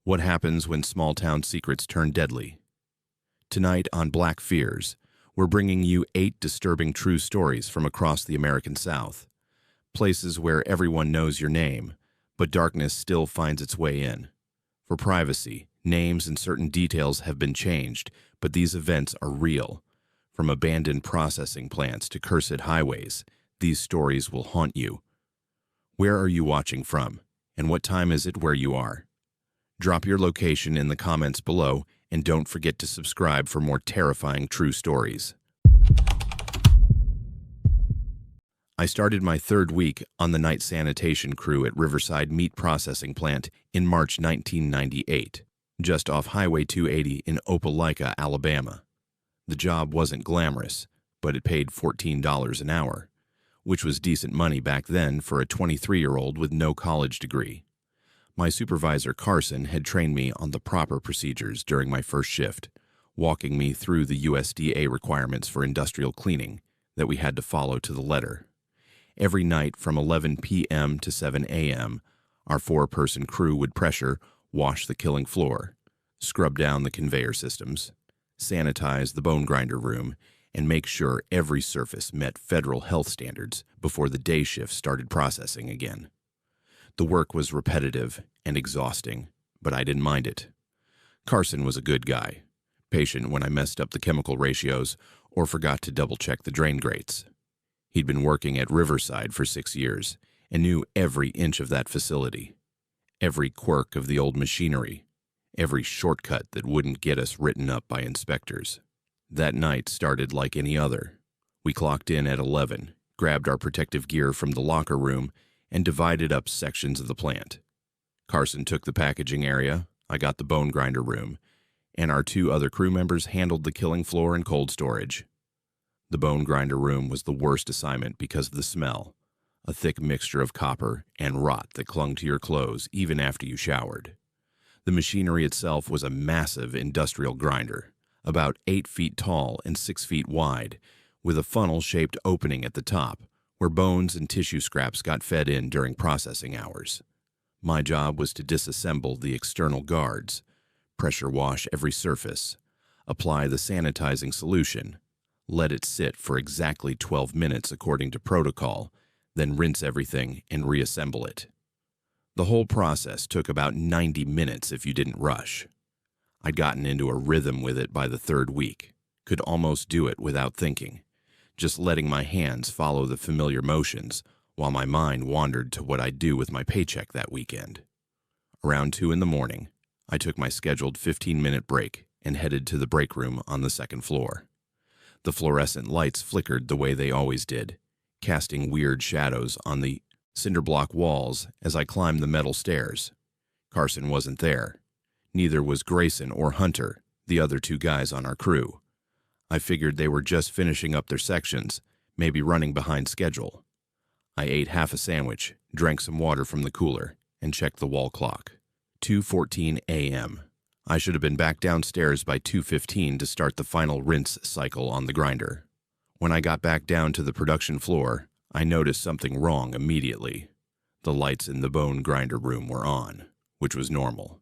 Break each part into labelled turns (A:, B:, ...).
A: What happens when small-town secrets turn deadly? Tonight on Black Fears, we're bringing you 8 disturbing true stories from across the American South. Places where everyone knows your name, but darkness still finds its way in. For privacy, names and certain details have been changed, but these events are real. From abandoned processing plants to cursed highways, these stories will haunt you. Where are you watching from, and what time is it where you are? Drop your location in the comments below, and don't forget to subscribe for more terrifying true stories. I started my 3rd week on the night sanitation crew at Riverside Meat Processing Plant in March 1998, just off Highway 280 in Opelika, Alabama. The job wasn't glamorous, but it paid $14 an hour, which was decent money back then for a 23-year-old with no college degree. My supervisor, Carson, had trained me on the proper procedures during my first shift, walking me through the USDA requirements for industrial cleaning that we had to follow to the letter. Every night from 11 p.m. to 7 a.m., our 4-person crew would pressure wash the killing floor, scrub down the conveyor systems, sanitize the bone grinder room, and make sure every surface met federal health standards before the day shift started processing again. The work was repetitive and exhausting, but I didn't mind it. Carson was a good guy, patient when I messed up the chemical ratios or forgot to double-check the drain grates. He'd been working at Riverside for 6 years and knew every inch of that facility, every quirk of the old machinery, every shortcut that wouldn't get us written up by inspectors. That night started like any other. We clocked in at 11, grabbed our protective gear from the locker room, and divided up sections of the plant. Carson took the packaging area, I got the bone grinder room, and our 2 other crew members handled the killing floor and cold storage. The bone grinder room was the worst assignment because of the smell, a thick mixture of copper and rot that clung to your clothes even after you showered. The machinery itself was a massive industrial grinder, about 8 feet tall and 6 feet wide, with a funnel-shaped opening at the top, where bones and tissue scraps got fed in during processing hours. My job was to disassemble the external guards, pressure wash every surface, apply the sanitizing solution, let it sit for exactly 12 minutes according to protocol, then rinse everything and reassemble it. The whole process took about 90 minutes if you didn't rush. I'd gotten into a rhythm with it by the 3rd week, could almost do it without thinking, just letting my hands follow the familiar motions while my mind wandered to what I'd do with my paycheck that weekend. Around 2 in the morning, I took my scheduled 15-minute break and headed to the break room on the 2nd floor. The fluorescent lights flickered the way they always did, casting weird shadows on the cinder block walls as I climbed the metal stairs. Carson wasn't there. Neither was Grayson or Hunter, the other 2 guys on our crew. I figured they were just finishing up their sections, maybe running behind schedule. I ate half a sandwich, drank some water from the cooler, and checked the wall clock. 2:14 a.m. I should have been back downstairs by 2:15 to start the final rinse cycle on the grinder. When I got back down to the production floor, I noticed something wrong immediately. The lights in the bone grinder room were on, which was normal,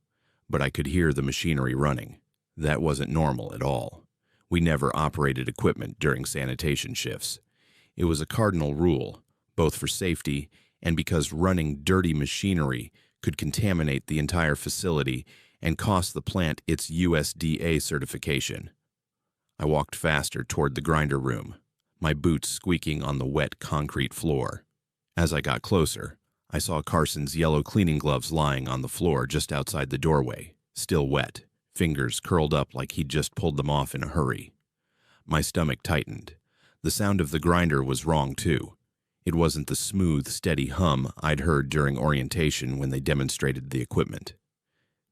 A: but I could hear the machinery running. That wasn't normal at all. We never operated equipment during sanitation shifts. It was a cardinal rule, both for safety and because running dirty machinery could contaminate the entire facility and cost the plant its USDA certification. I walked faster toward the grinder room, my boots squeaking on the wet concrete floor. As I got closer, I saw Carson's yellow cleaning gloves lying on the floor just outside the doorway, still wet, fingers curled up like he'd just pulled them off in a hurry. My stomach tightened. The sound of the grinder was wrong, too. It wasn't the smooth, steady hum I'd heard during orientation when they demonstrated the equipment.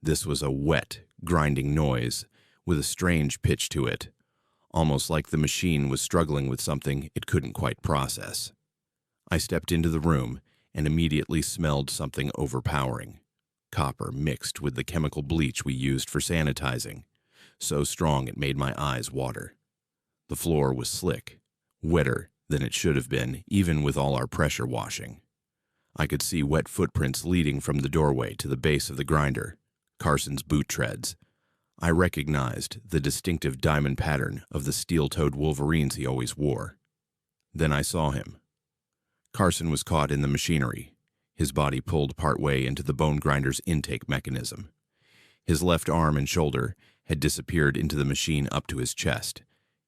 A: This was a wet, grinding noise with a strange pitch to it, almost like the machine was struggling with something it couldn't quite process. I stepped into the room and immediately smelled something overpowering. Copper mixed with the chemical bleach we used for sanitizing, so strong it made my eyes water. The floor was slick, wetter than it should have been, even with all our pressure washing. I could see wet footprints leading from the doorway to the base of the grinder, Carson's boot treads. I recognized the distinctive diamond pattern of the steel-toed Wolverines he always wore. Then I saw him. Carson was caught in the machinery, his body pulled partway into the bone grinder's intake mechanism. His left arm and shoulder had disappeared into the machine up to his chest,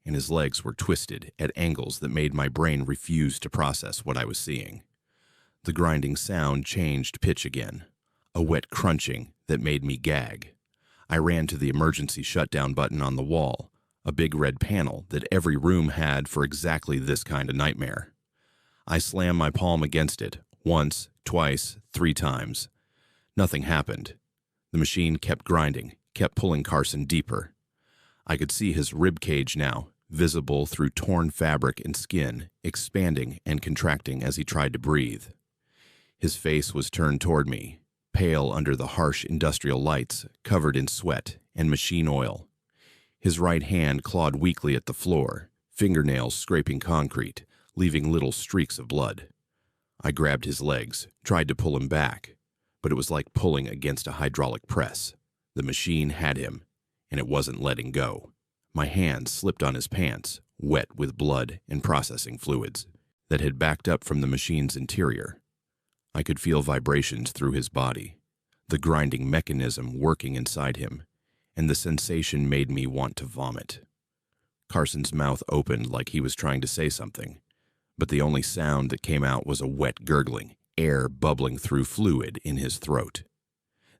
A: and his legs were twisted at angles that made my brain refuse to process what I was seeing. The grinding sound changed pitch again, a wet crunching that made me gag. I ran to the emergency shutdown button on the wall, a big red panel that every room had for exactly this kind of nightmare. I slammed my palm against it, once, twice, 3 times. Nothing happened. The machine kept grinding, kept pulling Carson deeper. I could see his rib cage now, visible through torn fabric and skin, expanding and contracting as he tried to breathe. His face was turned toward me, pale under the harsh industrial lights, covered in sweat and machine oil. His right hand clawed weakly at the floor, fingernails scraping concrete, leaving little streaks of blood. I grabbed his legs, tried to pull him back, but it was like pulling against a hydraulic press. The machine had him, and it wasn't letting go. My hand slipped on his pants, wet with blood and processing fluids that had backed up from the machine's interior. I could feel vibrations through his body, the grinding mechanism working inside him, and the sensation made me want to vomit. Carson's mouth opened like he was trying to say something, but the only sound that came out was a wet gurgling, air bubbling through fluid in his throat.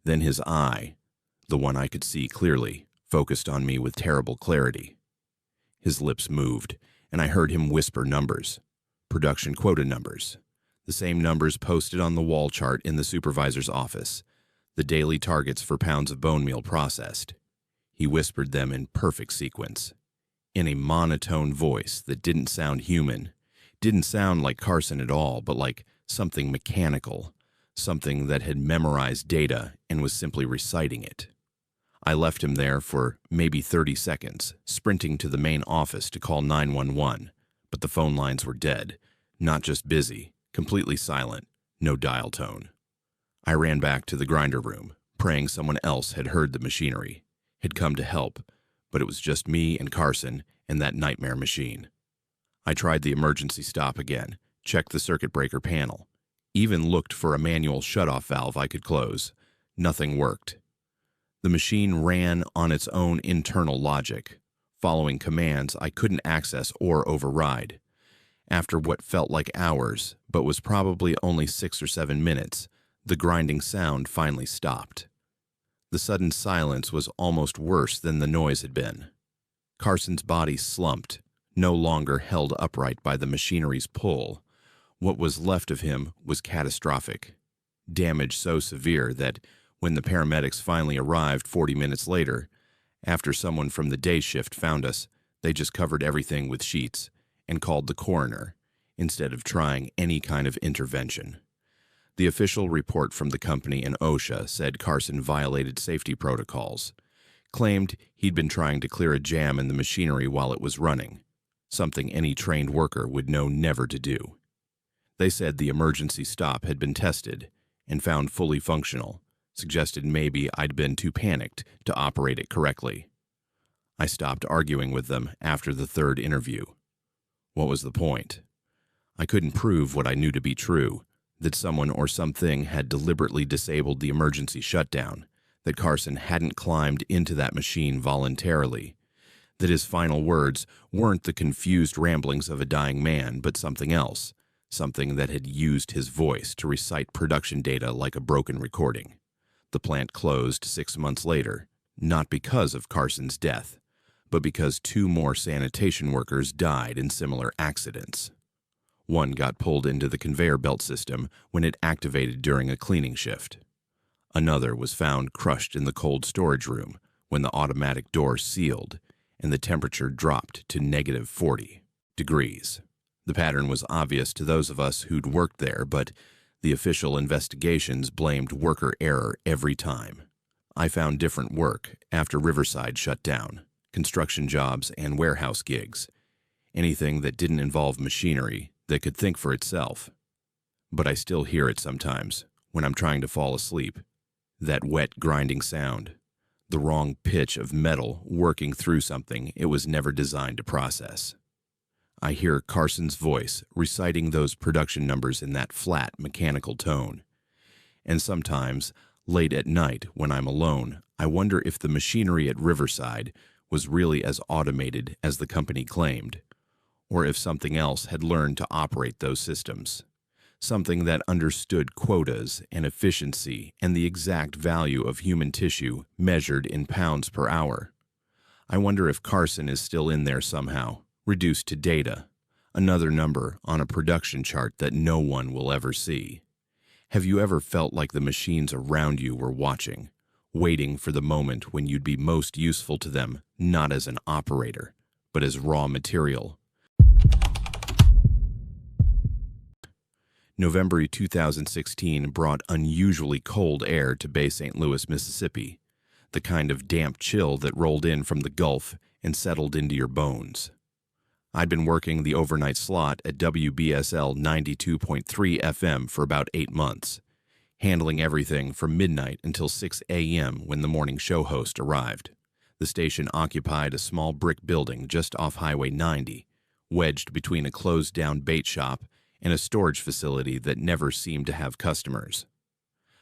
A: Then his eye, the one I could see clearly, focused on me with terrible clarity. His lips moved, and I heard him whisper numbers, production quota numbers, the same numbers posted on the wall chart in the supervisor's office, the daily targets for pounds of bone meal processed. He whispered them in perfect sequence, in a monotone voice that didn't sound human, didn't sound like Carson at all, but like something mechanical, something that had memorized data and was simply reciting it. I left him there for maybe 30 seconds, sprinting to the main office to call 911, but the phone lines were dead, not just busy, completely silent, no dial tone. I ran back to the grinder room, praying someone else had heard the machinery, had come to help, but it was just me and Carson and that nightmare machine. I tried the emergency stop again, checked the circuit breaker panel, even looked for a manual shutoff valve I could close. Nothing worked. The machine ran on its own internal logic, following commands I couldn't access or override. After what felt like hours, but was probably only 6 or 7 minutes, the grinding sound finally stopped. The sudden silence was almost worse than the noise had been. Carson's body slumped, no longer held upright by the machinery's pull. What was left of him was catastrophic. Damage so severe that, when the paramedics finally arrived 40 minutes later, after someone from the day shift found us, they just covered everything with sheets and called the coroner, instead of trying any kind of intervention. The official report from the company and OSHA said Carson violated safety protocols, claimed he'd been trying to clear a jam in the machinery while it was running, something any trained worker would know never to do. They said the emergency stop had been tested and found fully functional, suggested maybe I'd been too panicked to operate it correctly. I stopped arguing with them after the 3rd interview. What was the point? I couldn't prove what I knew to be true, that someone or something had deliberately disabled the emergency shutdown, that Carson hadn't climbed into that machine voluntarily, that his final words weren't the confused ramblings of a dying man, but something else, something that had used his voice to recite production data like a broken recording. The plant closed 6 months later, not because of Carson's death, but because 2 more sanitation workers died in similar accidents. One got pulled into the conveyor belt system when it activated during a cleaning shift. Another was found crushed in the cold storage room when the automatic door sealed and the temperature dropped to -40 degrees. The pattern was obvious to those of us who'd worked there, but the official investigations blamed worker error every time. I found different work after Riverside shut down, construction jobs and warehouse gigs, anything that didn't involve machinery that could think for itself. But I still hear it sometimes when I'm trying to fall asleep, That wet, grinding sound. The wrong pitch of metal working through something it was never designed to process. I hear Carson's voice reciting those production numbers in that flat, mechanical tone. And sometimes, late at night when I'm alone, I wonder if the machinery at Riverside was really as automated as the company claimed, or if something else had learned to operate those systems. Something that understood quotas and efficiency and the exact value of human tissue measured in pounds per hour. I wonder if Carson is still in there somehow, reduced to data, another number on a production chart that no one will ever see. Have you ever felt like the machines around you were watching, waiting for the moment when you'd be most useful to them, not as an operator, but as raw material? November 2016 brought unusually cold air to Bay St. Louis, Mississippi, the kind of damp chill that rolled in from the Gulf and settled into your bones. I'd been working the overnight slot at WBSL 92.3 FM for about 8 months, handling everything from midnight until 6 a.m. when the morning show host arrived. The station occupied a small brick building just off Highway 90, wedged between a closed-down bait shop and a storage facility that never seemed to have customers.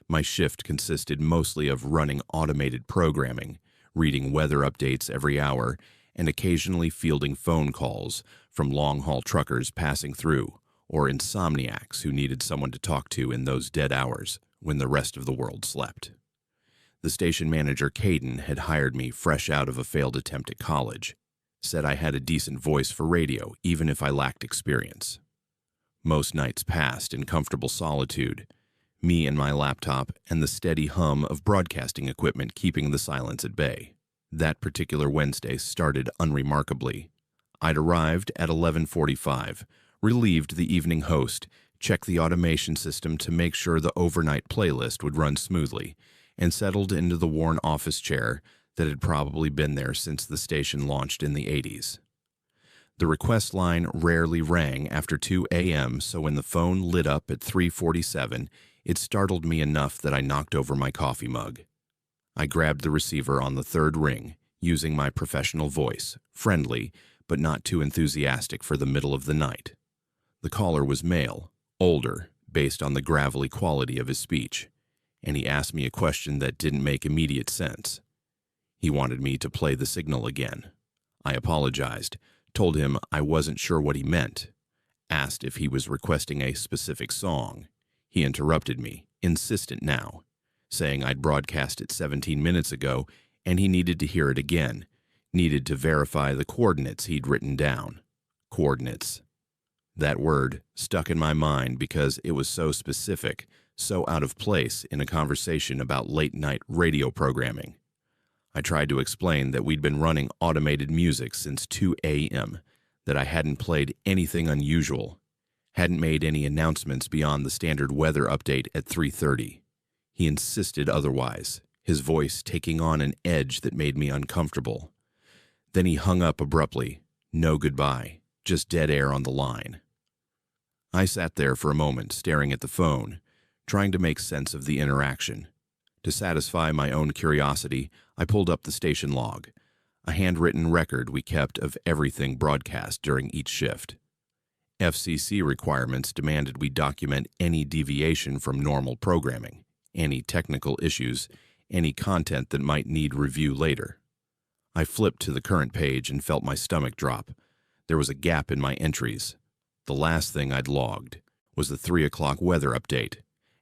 A: My shift consisted mostly of running automated programming, reading weather updates every hour, and occasionally fielding phone calls from long-haul truckers passing through or insomniacs who needed someone to talk to in those dead hours when the rest of the world slept. The station manager, Caden, had hired me fresh out of a failed attempt at college, said I had a decent voice for radio even if I lacked experience. Most nights passed in comfortable solitude, me and my laptop and the steady hum of broadcasting equipment keeping the silence at bay. That particular Wednesday started unremarkably. I'd arrived at 11:45, relieved the evening host, checked the automation system to make sure the overnight playlist would run smoothly, and settled into the worn office chair that had probably been there since the station launched in the 80s. The request line rarely rang after 2 a.m., so when the phone lit up at 3:47, it startled me enough that I knocked over my coffee mug. I grabbed the receiver on the third ring, using my professional voice, friendly, but not too enthusiastic for the middle of the night. The caller was male, older, based on the gravelly quality of his speech, and he asked me a question that didn't make immediate sense. He wanted me to play the signal again. I apologized, told him I wasn't sure what he meant, asked if he was requesting a specific song. He interrupted me, insistent now, saying I'd broadcast it 17 minutes ago and he needed to hear it again, needed to verify the coordinates he'd written down. Coordinates. That word stuck in my mind because it was so specific, so out of place in a conversation about late-night radio programming. I tried to explain that we'd been running automated music since 2 a.m., that I hadn't played anything unusual, hadn't made any announcements beyond the standard weather update at 3:30. He insisted otherwise, his voice taking on an edge that made me uncomfortable. Then he hung up abruptly, no goodbye, just dead air on the line. I sat there for a moment staring at the phone, trying to make sense of the interaction. To satisfy my own curiosity, I pulled up the station log, a handwritten record we kept of everything broadcast during each shift. FCC requirements demanded we document any deviation from normal programming, any technical issues, any content that might need review later. I flipped to the current page and felt my stomach drop. There was a gap in my entries. The last thing I'd logged was the 3 o'clock weather update,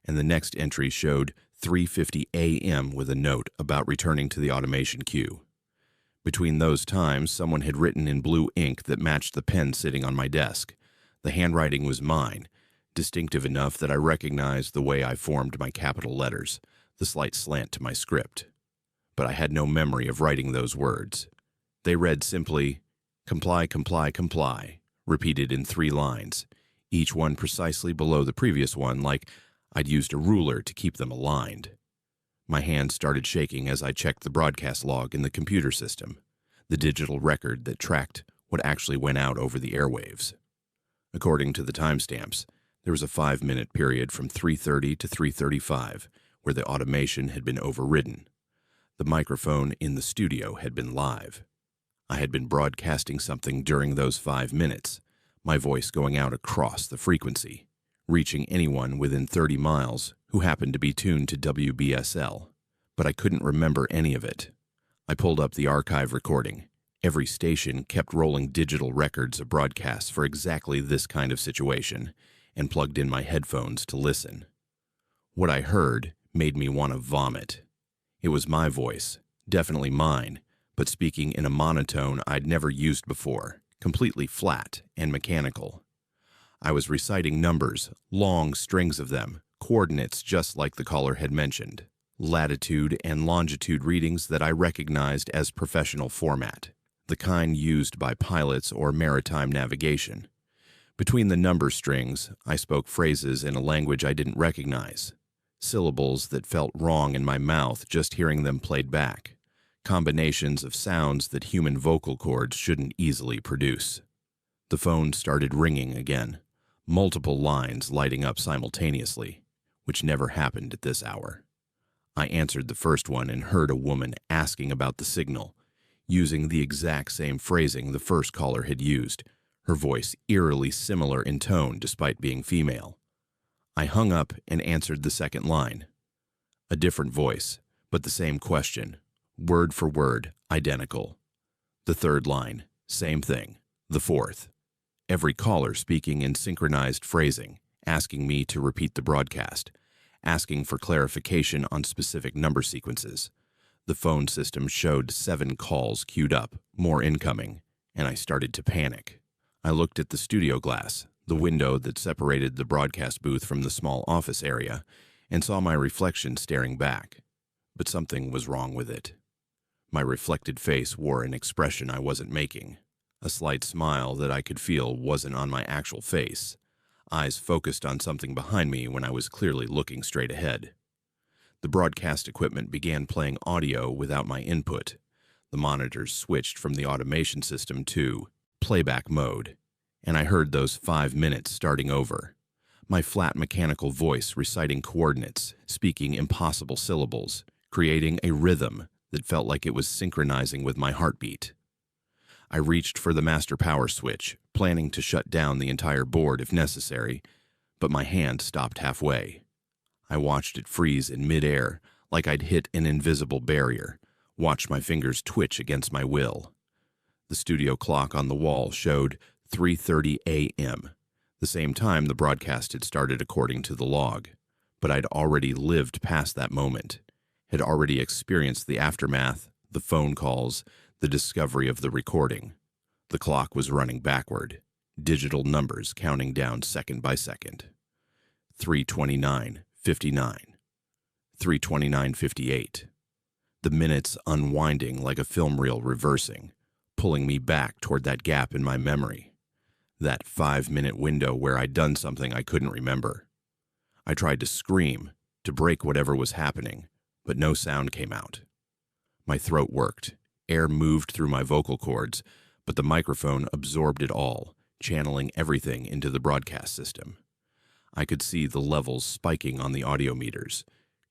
A: and the next entry showed 3:50 a.m. with a note about returning to the automation queue. Between those times, someone had written in blue ink that matched the pen sitting on my desk. The handwriting was mine, distinctive enough that I recognized the way I formed my capital letters, the slight slant to my script. But I had no memory of writing those words. They read simply, "Comply, comply, comply," repeated in 3 lines, each one precisely below the previous one, like I'd used a ruler to keep them aligned. My hand started shaking as I checked the broadcast log in the computer system, the digital record that tracked what actually went out over the airwaves. According to the timestamps, there was a 5-minute period from 3:30 to 3:35 where the automation had been overridden. The microphone in the studio had been live. I had been broadcasting something during those 5 minutes, my voice going out across the frequency, reaching anyone within 30 miles who happened to be tuned to WBSL. But I couldn't remember any of it. I pulled up the archive recording. Every station kept rolling digital records of broadcasts for exactly this kind of situation, and plugged in my headphones to listen. What I heard made me want to vomit. It was my voice, definitely mine, but speaking in a monotone I'd never used before, completely flat and mechanical. I was reciting numbers, long strings of them, coordinates just like the caller had mentioned, latitude and longitude readings that I recognized as professional format, the kind used by pilots or maritime navigation. Between the number strings, I spoke phrases in a language I didn't recognize, syllables that felt wrong in my mouth just hearing them played back, combinations of sounds that human vocal cords shouldn't easily produce. The phone started ringing again, multiple lines lighting up simultaneously, which never happened at this hour. I answered the first one and heard a woman asking about the signal, using the exact same phrasing the first caller had used, her voice eerily similar in tone despite being female. I hung up and answered the second line. A different voice, but the same question, word for word, identical. The third line, same thing. The fourth. Every caller speaking in synchronized phrasing, asking me to repeat the broadcast, asking for clarification on specific number sequences. The phone system showed 7 calls queued up, more incoming, and I started to panic. I looked at the studio glass, the window that separated the broadcast booth from the small office area, and saw my reflection staring back. But something was wrong with it. My reflected face wore an expression I wasn't making, a slight smile that I could feel wasn't on my actual face, eyes focused on something behind me when I was clearly looking straight ahead. The broadcast equipment began playing audio without my input. The monitors switched from the automation system to playback mode, and I heard those 5 minutes starting over. My flat mechanical voice reciting coordinates, speaking impossible syllables, creating a rhythm that felt like it was synchronizing with my heartbeat. I reached for the master power switch, planning to shut down the entire board if necessary, but my hand stopped halfway. I watched it freeze in midair, like I'd hit an invisible barrier, watched my fingers twitch against my will. The studio clock on the wall showed 3:30 a.m., the same time the broadcast had started according to the log, but I'd already lived past that moment, had already experienced the aftermath, the phone calls, the discovery of the recording. The clock was running backward, digital numbers counting down second by second. 3:29:59, 3:29:58. The minutes unwinding like a film reel reversing, pulling me back toward that gap in my memory. That 5-minute window where I'd done something I couldn't remember. I tried to scream, to break whatever was happening, but no sound came out. My throat worked. Air moved through my vocal cords, but the microphone absorbed it all, channeling everything into the broadcast system. I could see the levels spiking on the audio meters,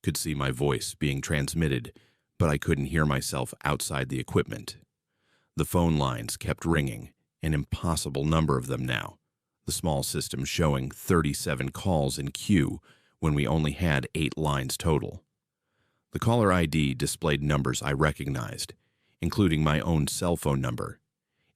A: could see my voice being transmitted, but I couldn't hear myself outside the equipment. The phone lines kept ringing, an impossible number of them now, the small system showing 37 calls in queue when we only had 8 lines total. The caller ID displayed numbers I recognized, including my own cell phone number,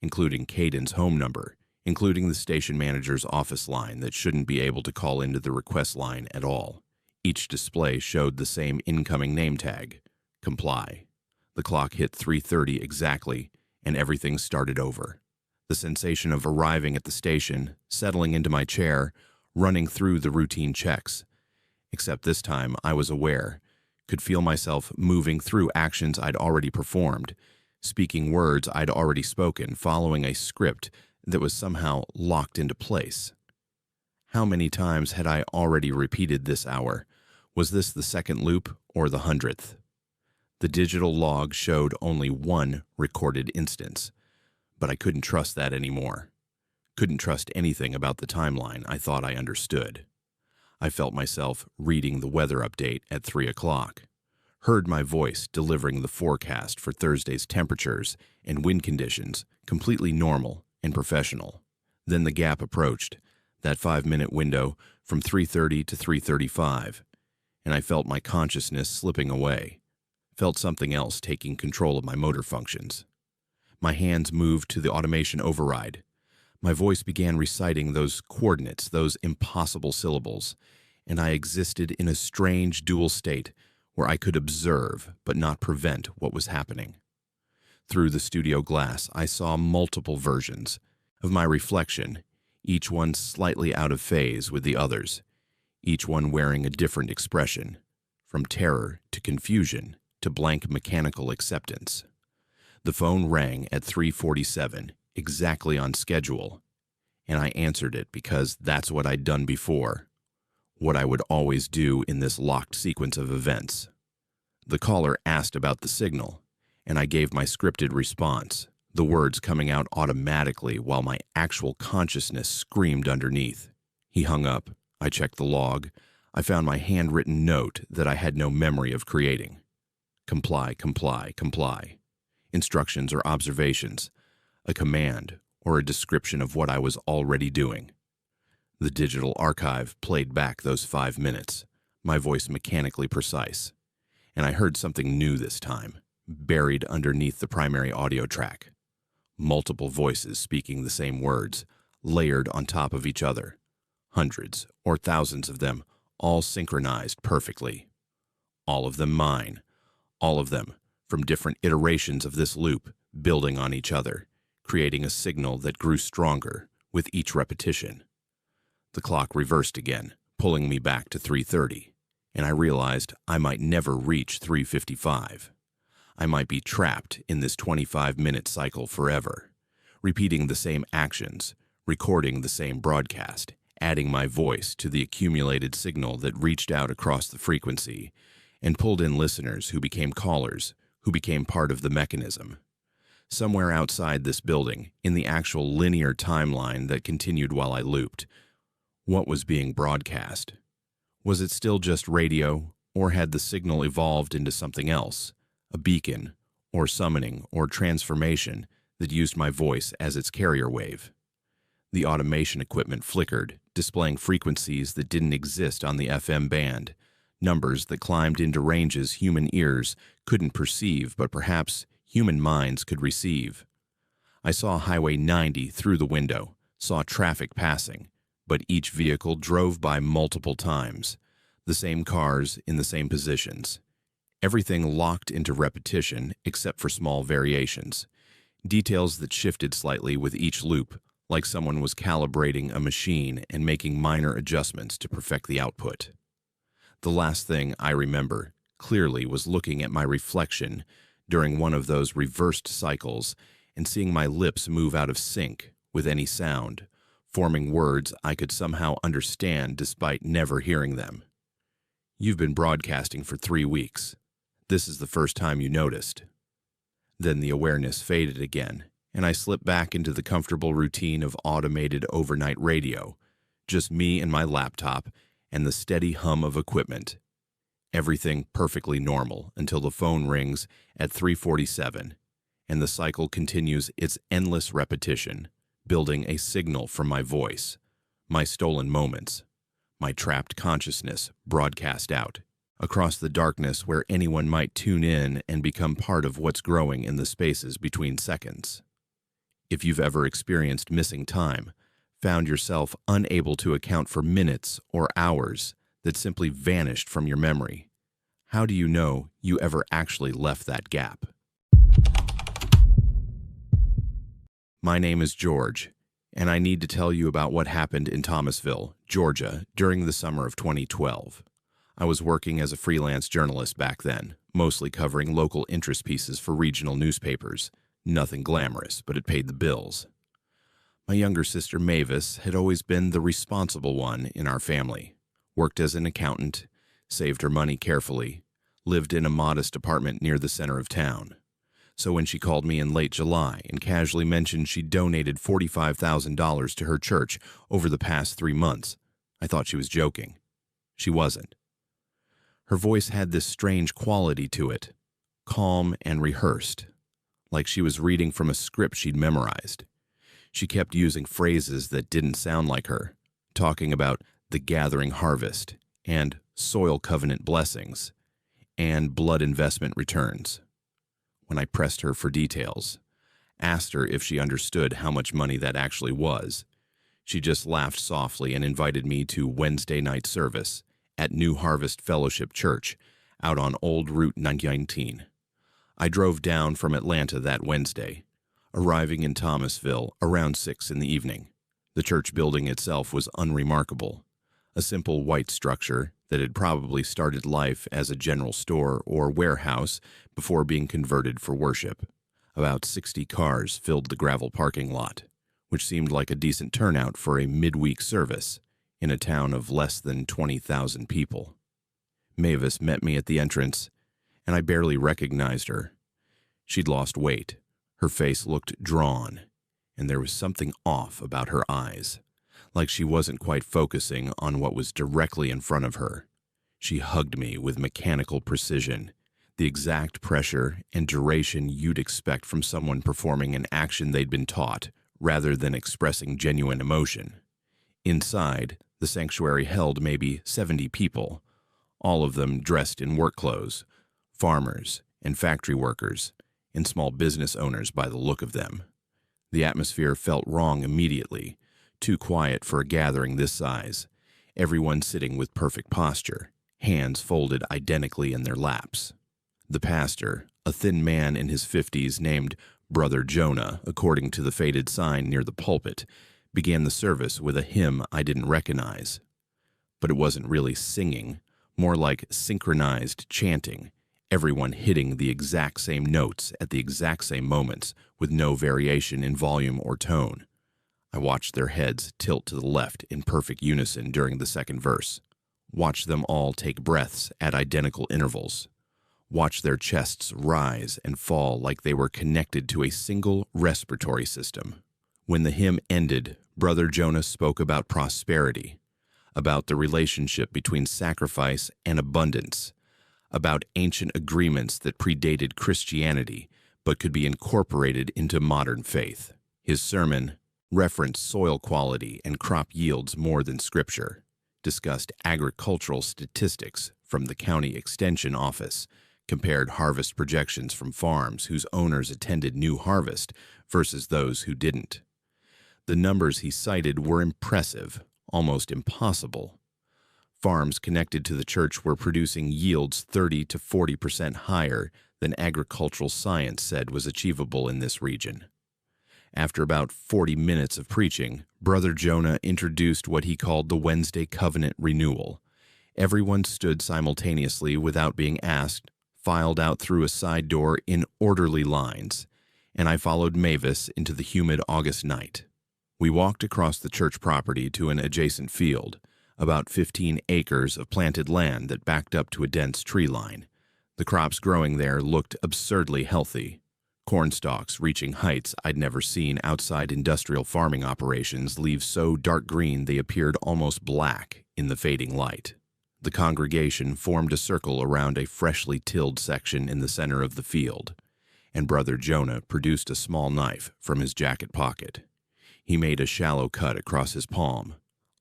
A: including Caden's home number, including the station manager's office line that shouldn't be able to call into the request line at all. Each display showed the same incoming name tag, comply. The clock hit 3:30 exactly, and everything started over. The sensation of arriving at the station, settling into my chair, running through the routine checks. Except this time I was aware, could feel myself moving through actions I'd already performed, speaking words I'd already spoken, following a script that was somehow locked into place. How many times had I already repeated this hour? Was this the second loop or the 100th? The digital log showed only 1 recorded instance, but I couldn't trust that anymore. Couldn't trust anything about the timeline I thought I understood. I felt myself reading the weather update at 3 o'clock, heard my voice delivering the forecast for Thursday's temperatures and wind conditions, completely normal and professional. Then the gap approached, that 5-minute window from 3:30 to 3:35, and I felt my consciousness slipping away, felt something else taking control of my motor functions. My hands moved to the automation override. My voice began reciting those coordinates, those impossible syllables, and I existed in a strange dual state where I could observe but not prevent what was happening. Through the studio glass, I saw multiple versions of my reflection, each one slightly out of phase with the others, each one wearing a different expression, from terror to confusion to blank mechanical acceptance. The phone rang at 3:47, exactly on schedule, and I answered it because that's what I'd done before, what I would always do in this locked sequence of events. The caller asked about the signal, and I gave my scripted response, the words coming out automatically while my actual consciousness screamed underneath. He hung up. I checked the log. I found my handwritten note that I had no memory of creating. Comply, comply, comply. Instructions or observations, a command, or a description of what I was already doing. The digital archive played back those 5 minutes, my voice mechanically precise. And I heard something new this time, buried underneath the primary audio track. Multiple voices speaking the same words, layered on top of each other. Hundreds or thousands of them, all synchronized perfectly. All of them mine. All of them from different iterations of this loop, building on each other, creating a signal that grew stronger with each repetition. The clock reversed again, pulling me back to 3:30, and I realized I might never reach 3:55. I might be trapped in this 25-minute cycle forever, repeating the same actions, recording the same broadcast, adding my voice to the accumulated signal that reached out across the frequency and pulled in listeners who became callers, who became part of the mechanism. Somewhere outside this building, in the actual linear timeline that continued while I looped, what was being broadcast? Was it still just radio, or had the signal evolved into something else, a beacon, or summoning, or transformation that used my voice as its carrier wave? The automation equipment flickered, displaying frequencies that didn't exist on the FM band, numbers that climbed into ranges human ears couldn't perceive but perhaps human minds could receive. I saw Highway 90 through the window, saw traffic passing, but each vehicle drove by multiple times, the same cars in the same positions. Everything locked into repetition except for small variations, details that shifted slightly with each loop, like someone was calibrating a machine and making minor adjustments to perfect the output. The last thing I remember clearly was looking at my reflection during one of those reversed cycles and seeing my lips move out of sync with any sound, forming words I could somehow understand despite never hearing them. You've been broadcasting for 3 weeks. This is the first time you noticed. Then the awareness faded again, and I slipped back into the comfortable routine of automated overnight radio, just me and my laptop and the steady hum of equipment. Everything perfectly normal until the phone rings at 3:47, and the cycle continues its endless repetition, building a signal from my voice, my stolen moments, my trapped consciousness broadcast out, across the darkness where anyone might tune in and become part of what's growing in the spaces between seconds. If you've ever experienced missing time, found yourself unable to account for minutes or hours that simply vanished from your memory, how do you know you ever actually left that gap? My name is George, and I need to tell you about what happened in Thomasville, Georgia, during the summer of 2012. I was working as a freelance journalist back then, mostly covering local interest pieces for regional newspapers. Nothing glamorous, but it paid the bills. My younger sister Mavis had always been the responsible one in our family, worked as an accountant, saved her money carefully, lived in a modest apartment near the center of town. So when she called me in late July and casually mentioned she'd donated $45,000 to her church over the past 3 months, I thought she was joking. She wasn't. Her voice had this strange quality to it, calm and rehearsed, like she was reading from a script she'd memorized. She kept using phrases that didn't sound like her, talking about the gathering harvest and soil covenant blessings and blood investment returns. When I pressed her for details, asked her if she understood how much money that actually was, she just laughed softly and invited me to Wednesday night service at New Harvest Fellowship Church out on Old Route 19. I drove down from Atlanta that Wednesday, arriving in Thomasville around 6 in the evening. The church building itself was unremarkable, a simple white structure that had probably started life as a general store or warehouse before being converted for worship. About 60 cars filled the gravel parking lot, which seemed like a decent turnout for a midweek service in a town of less than 20,000 people. Mavis met me at the entrance, and I barely recognized her. She'd lost weight. Her face looked drawn, and there was something off about her eyes, like she wasn't quite focusing on what was directly in front of her. She hugged me with mechanical precision, the exact pressure and duration you'd expect from someone performing an action they'd been taught, rather than expressing genuine emotion. Inside, the sanctuary held maybe 70 people, all of them dressed in work clothes, farmers and factory workers, and small business owners by the look of them. The atmosphere felt wrong immediately, too quiet for a gathering this size, everyone sitting with perfect posture, hands folded identically in their laps. The pastor, a thin man in his 50s named Brother Jonah, according to the faded sign near the pulpit, began the service with a hymn I didn't recognize. But it wasn't really singing, more like synchronized chanting, everyone hitting the exact same notes at the exact same moments with no variation in volume or tone. I watched their heads tilt to the left in perfect unison during the second verse. Watched them all take breaths at identical intervals. Watched their chests rise and fall like they were connected to a single respiratory system. When the hymn ended, Brother Jonah spoke about prosperity, about the relationship between sacrifice and abundance, about ancient agreements that predated Christianity but could be incorporated into modern faith. His sermon referenced soil quality and crop yields more than Scripture, discussed agricultural statistics from the county extension office, compared harvest projections from farms whose owners attended New Harvest versus those who didn't. The numbers he cited were impressive, almost impossible. Farms connected to the church were producing yields 30 to 40% higher than agricultural science said was achievable in this region. After about 40 minutes of preaching, Brother Jonah introduced what he called the Wednesday Covenant Renewal. Everyone stood simultaneously without being asked, filed out through a side door in orderly lines, and I followed Mavis into the humid August night. We walked across the church property to an adjacent field, about 15 acres of planted land that backed up to a dense tree line. The crops growing there looked absurdly healthy. Corn stalks reaching heights I'd never seen outside industrial farming operations leave so dark green they appeared almost black in the fading light. The congregation formed a circle around a freshly tilled section in the center of the field, and Brother Jonah produced a small knife from his jacket pocket. He made a shallow cut across his palm,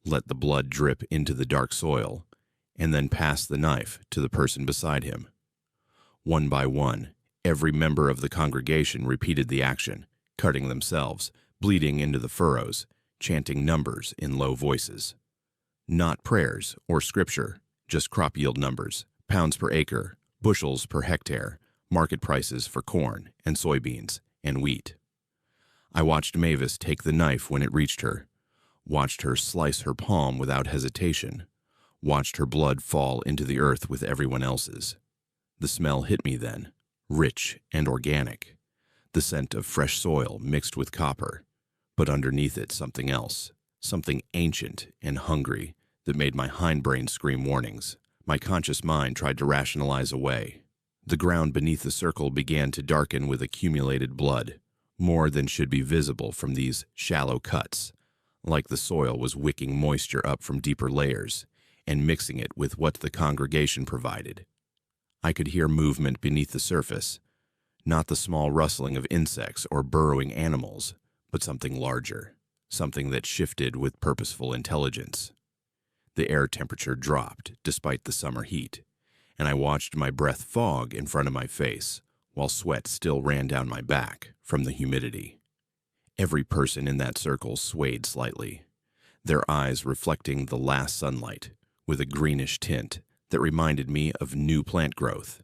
A: let the blood drip into the dark soil, and then passed the knife to the person beside him. One by one, every member of the congregation repeated the action, cutting themselves, bleeding into the furrows, chanting numbers in low voices. Not prayers or scripture, just crop yield numbers, pounds per acre, bushels per hectare, market prices for corn and soybeans and wheat. I watched Mavis take the knife when it reached her, watched her slice her palm without hesitation, watched her blood fall into the earth with everyone else's. The smell hit me then, rich and organic, the scent of fresh soil mixed with copper, but underneath it something else, something ancient and hungry that made my hindbrain scream warnings. My conscious mind tried to rationalize away. The ground beneath the circle began to darken with accumulated blood, more than should be visible from these shallow cuts, like the soil was wicking moisture up from deeper layers, and mixing it with what the congregation provided. I could hear movement beneath the surface, not the small rustling of insects or burrowing animals, but something larger, something that shifted with purposeful intelligence. The air temperature dropped despite the summer heat, and I watched my breath fog in front of my face while sweat still ran down my back from the humidity. Every person in that circle swayed slightly, their eyes reflecting the last sunlight with a greenish tint that reminded me of new plant growth,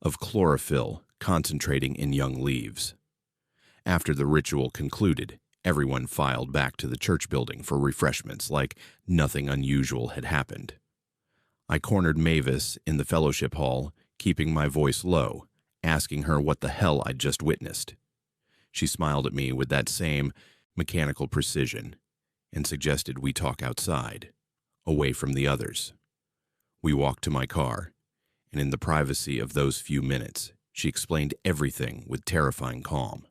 A: of chlorophyll concentrating in young leaves. After the ritual concluded, everyone filed back to the church building for refreshments like nothing unusual had happened. I cornered Mavis in the fellowship hall, keeping my voice low, asking her what the hell I'd just witnessed. She smiled at me with that same mechanical precision and suggested we talk outside, away from the others. We walked to my car, and in the privacy of those few minutes, she explained everything with terrifying calm.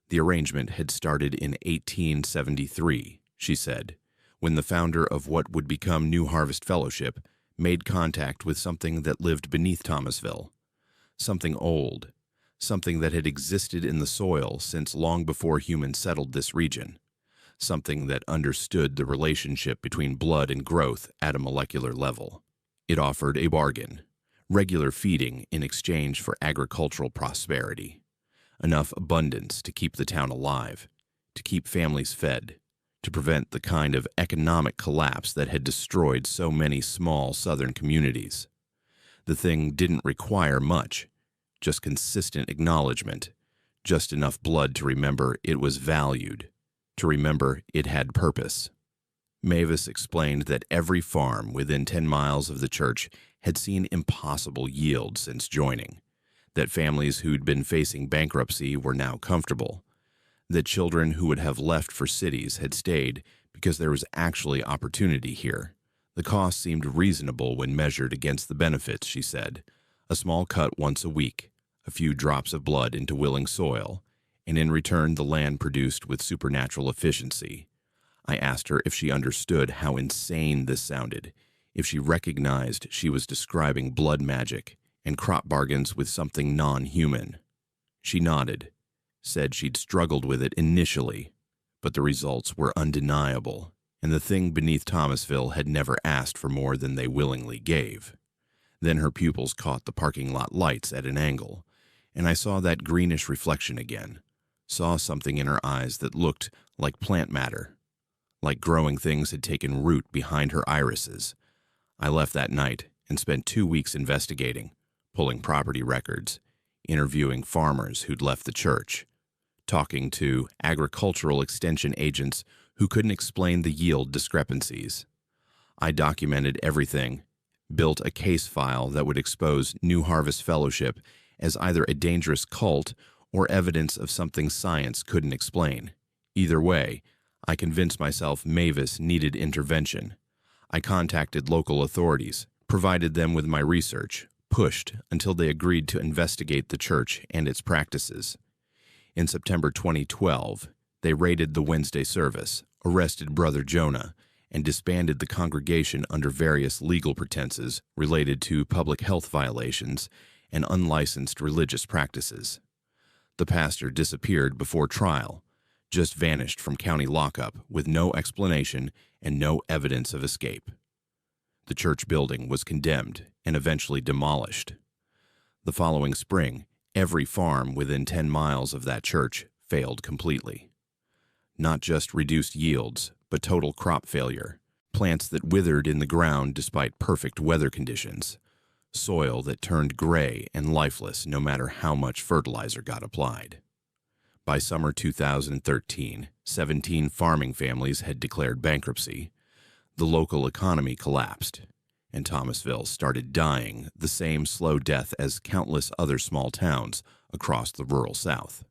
A: The arrangement had started in 1873, she said, when the founder of what would become New Harvest Fellowship made contact with something that lived beneath Thomasville, something old, something that had existed in the soil since long before humans settled this region, something that understood the relationship between blood and growth at a molecular level. It offered a bargain, regular feeding in exchange for agricultural prosperity, enough abundance to keep the town alive, to keep families fed, to prevent the kind of economic collapse that had destroyed so many small southern communities. The thing didn't require much, just consistent acknowledgement, just enough blood to remember it was valued, to remember it had purpose. Mavis explained that every farm within 10 miles of the church had seen impossible yield since joining, that families who'd been facing bankruptcy were now comfortable, that children who would have left for cities had stayed because there was actually opportunity here. The cost seemed reasonable when measured against the benefits, she said. A small cut once a week, a few drops of blood into willing soil, and in return the land produced with supernatural efficiency. I asked her if she understood how insane this sounded, if she recognized she was describing blood magic and crop bargains with something non-human. She nodded, said she'd struggled with it initially, but the results were undeniable, and the thing beneath Thomasville had never asked for more than they willingly gave. Then her pupils caught the parking lot lights at an angle, and I saw that greenish reflection again, saw something in her eyes that looked like plant matter, like growing things had taken root behind her irises. I left that night and spent 2 weeks investigating, pulling property records, interviewing farmers who'd left the church, talking to agricultural extension agents who couldn't explain the yield discrepancies. I documented everything, built a case file that would expose New Harvest Fellowship as either a dangerous cult or evidence of something science couldn't explain. Either way, I convinced myself Mavis needed intervention. I contacted local authorities, provided them with my research, pushed until they agreed to investigate the church and its practices. In September 2012, they raided the Wednesday service, arrested Brother Jonah, and disbanded the congregation under various legal pretenses related to public health violations and unlicensed religious practices. The pastor disappeared before trial, just vanished from county lockup with no explanation and no evidence of escape. The church building was condemned and eventually demolished. The following spring, every farm within 10 miles of that church failed completely. Not just reduced yields, but total crop failure, plants that withered in the ground despite perfect weather conditions, soil that turned gray and lifeless no matter how much fertilizer got applied. By summer 2013, 17 farming families had declared bankruptcy. The local economy collapsed, and Thomasville started dying the same slow death as countless other small towns across the rural South.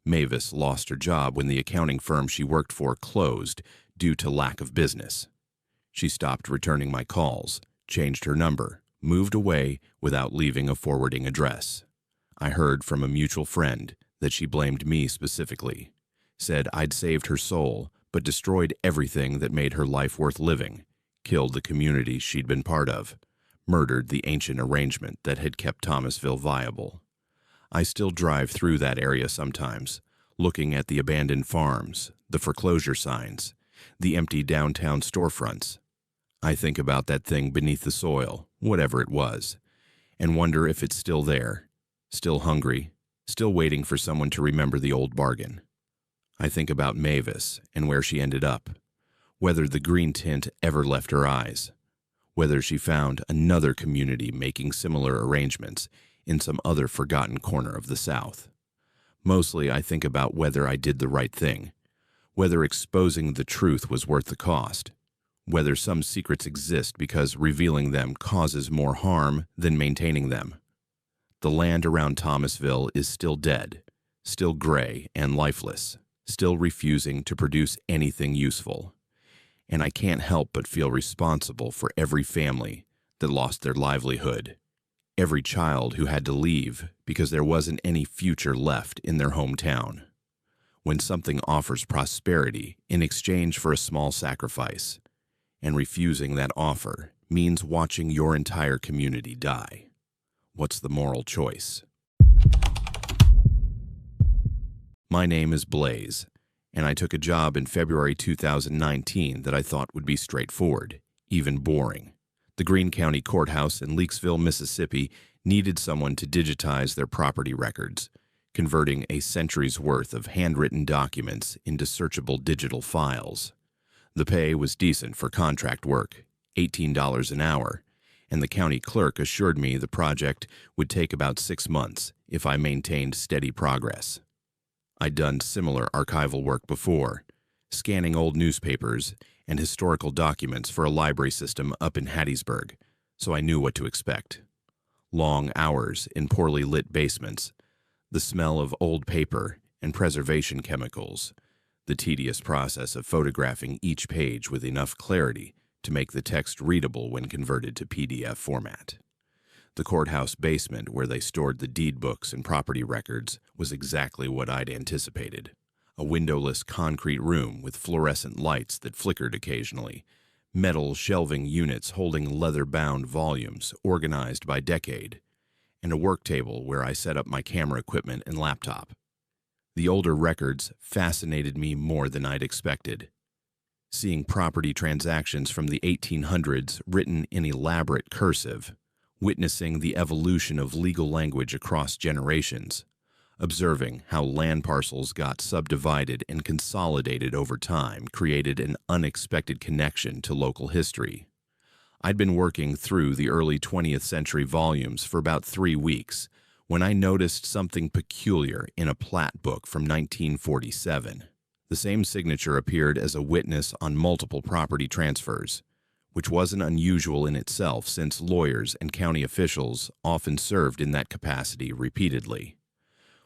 A: Mavis lost her job when the accounting firm she worked for closed due to lack of business. She stopped returning my calls, changed her number, moved away without leaving a forwarding address. I heard from a mutual friend that she blamed me specifically, said I'd saved her soul but destroyed everything that made her life worth living, killed the community she'd been part of, murdered the ancient arrangement that had kept Thomasville viable. I still drive through that area sometimes, looking at the abandoned farms, the foreclosure signs, the empty downtown storefronts. I think about that thing beneath the soil, whatever it was, and wonder if it's still there, still hungry, still waiting for someone to remember the old bargain. I think about Mavis and where she ended up, whether the green tint ever left her eyes, whether she found another community making similar arrangements in some other forgotten corner of the South. Mostly I think about whether I did the right thing, whether exposing the truth was worth the cost, whether some secrets exist because revealing them causes more harm than maintaining them. The land around Thomasville is still dead, still gray and lifeless, still refusing to produce anything useful. And I can't help but feel responsible for every family that lost their livelihood, every child who had to leave because there wasn't any future left in their hometown. When something offers prosperity in exchange for a small sacrifice, and refusing that offer means watching your entire community die, what's the moral choice? My name is Blaze, and I took a job in February 2019 that I thought would be straightforward, even boring. The Greene County Courthouse in Leakesville, Mississippi needed someone to digitize their property records, converting a century's worth of handwritten documents into searchable digital files. The pay was decent for contract work, $18 an hour, and the county clerk assured me the project would take about 6 months if I maintained steady progress. I'd done similar archival work before, scanning old newspapers and historical documents for a library system up in Hattiesburg, so I knew what to expect. Long hours in poorly lit basements, the smell of old paper and preservation chemicals, the tedious process of photographing each page with enough clarity to make the text readable when converted to PDF format. The courthouse basement where they stored the deed books and property records was exactly what I'd anticipated. A windowless concrete room with fluorescent lights that flickered occasionally, metal shelving units holding leather-bound volumes organized by decade, and a work table where I set up my camera equipment and laptop. The older records fascinated me more than I'd expected. Seeing property transactions from the 1800s written in elaborate cursive, witnessing the evolution of legal language across generations, observing how land parcels got subdivided and consolidated over time created an unexpected connection to local history. I'd been working through the early 20th century volumes for about 3 weeks when I noticed something peculiar in a plat book from 1947. The same signature appeared as a witness on multiple property transfers, which wasn't unusual in itself since lawyers and county officials often served in that capacity repeatedly.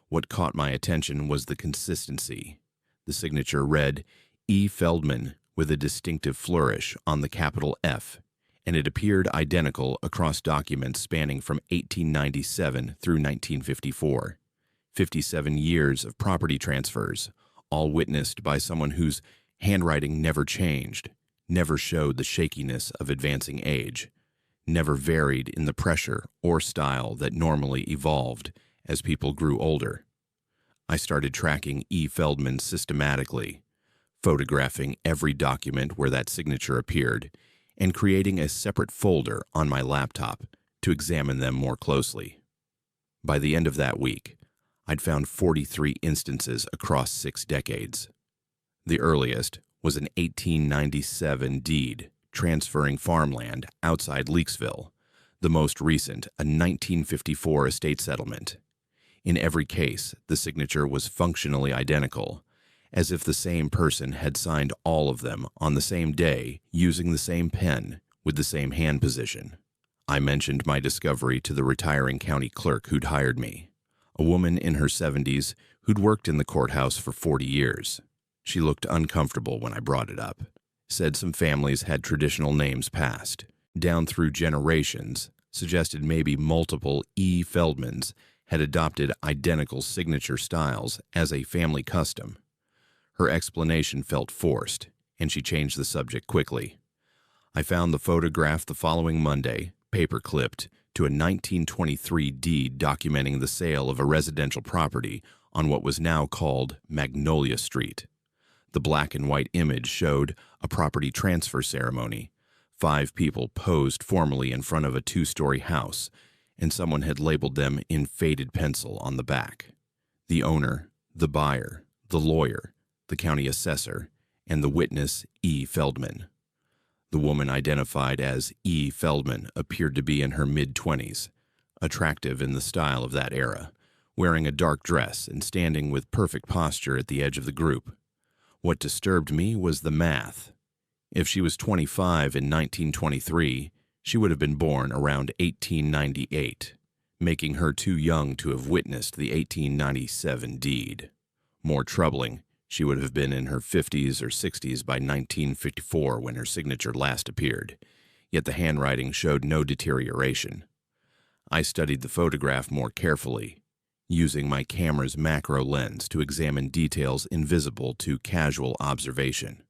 A: What caught my attention was the consistency. The signature read, E. Feldman, with a distinctive flourish on the capital F, and it appeared identical across documents spanning from 1897 through 1954. 57 years of property transfers, all witnessed by someone whose handwriting never changed, never showed the shakiness of advancing age, never varied in the pressure or style that normally evolved as people grew older. I started tracking E. Feldman systematically, photographing every document where that signature appeared, and creating a separate folder on my laptop to examine them more closely. By the end of that week, I'd found 43 instances across 6 decades. The earliest was an 1897 deed transferring farmland outside Leakesville, the most recent a 1954 estate settlement. In every case, the signature was functionally identical, as if the same person had signed all of them on the same day using the same pen with the same hand position. I mentioned my discovery to the retiring county clerk who'd hired me, a woman in her 70s who'd worked in the courthouse for 40 years. She looked uncomfortable when I brought it up, said some families had traditional names passed down through generations, suggested maybe multiple E. Feldmans had adopted identical signature styles as a family custom. Her explanation felt forced, and she changed the subject quickly. I found the photograph the following Monday, paper-clipped, to a 1923 deed documenting the sale of a residential property on what was now called Magnolia Street. The black and white image showed a property transfer ceremony. 5 people posed formally in front of a 2-story house, and someone had labeled them in faded pencil on the back. The owner, the buyer, the lawyer, the county assessor, and the witness, E. Feldman. The woman identified as E. Feldman appeared to be in her mid-20s, attractive in the style of that era, wearing a dark dress and standing with perfect posture at the edge of the group. What disturbed me was the math. If she was 25 in 1923, she would have been born around 1898, making her too young to have witnessed the 1897 deed. More troubling, she would have been in her 50s or 60s by 1954 when her signature last appeared, yet the handwriting showed no deterioration. I studied the photograph more carefully, using my camera's macro lens to examine details invisible to casual observation.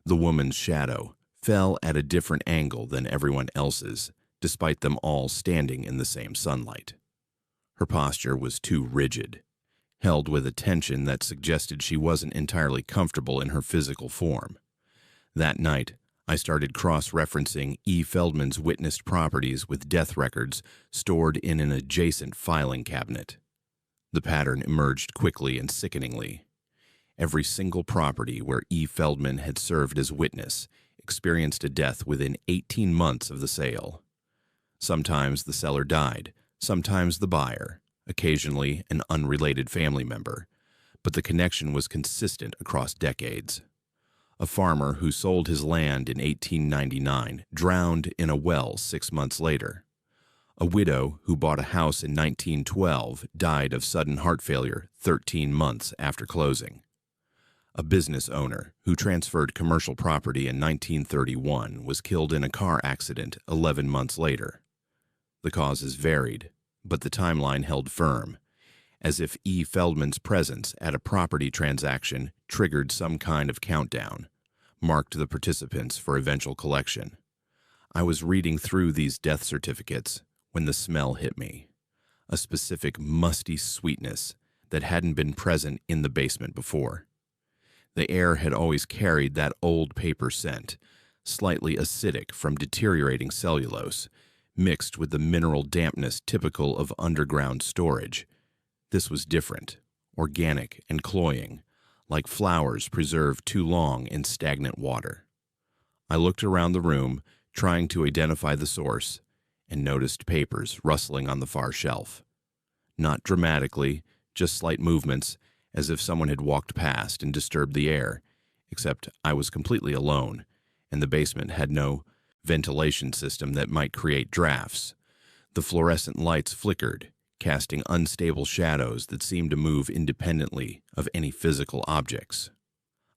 A: The woman's shadow fell at a different angle than everyone else's, despite them all standing in the same sunlight. Her posture was too rigid, held with a tension that suggested she wasn't entirely comfortable in her physical form. That night, I started cross-referencing E. Feldman's witnessed properties with death records stored in an adjacent filing cabinet. The pattern emerged quickly and sickeningly. Every single property where E. Feldman had served as witness experienced a death within 18 months of the sale. Sometimes the seller died, sometimes the buyer, occasionally an unrelated family member, but the connection was consistent across decades. A farmer who sold his land in 1899 drowned in a well 6 months later. A widow who bought a house in 1912 died of sudden heart failure 13 months after closing. A business owner who transferred commercial property in 1931 was killed in a car accident 11 months later. The causes varied, but the timeline held firm, as if E. Feldman's presence at a property transaction triggered some kind of countdown, marked the participants for eventual collection. I was reading through these death certificates when the smell hit me, a specific musty sweetness that hadn't been present in the basement before. The air had always carried that old paper scent, slightly acidic from deteriorating cellulose, mixed with the mineral dampness typical of underground storage. This was different, organic and cloying, like flowers preserved too long in stagnant water. I looked around the room, trying to identify the source, and noticed papers rustling on the far shelf. Not dramatically, just slight movements, as if someone had walked past and disturbed the air, except I was completely alone, and the basement had no ventilation system that might create drafts. The fluorescent lights flickered, casting unstable shadows that seemed to move independently of any physical objects.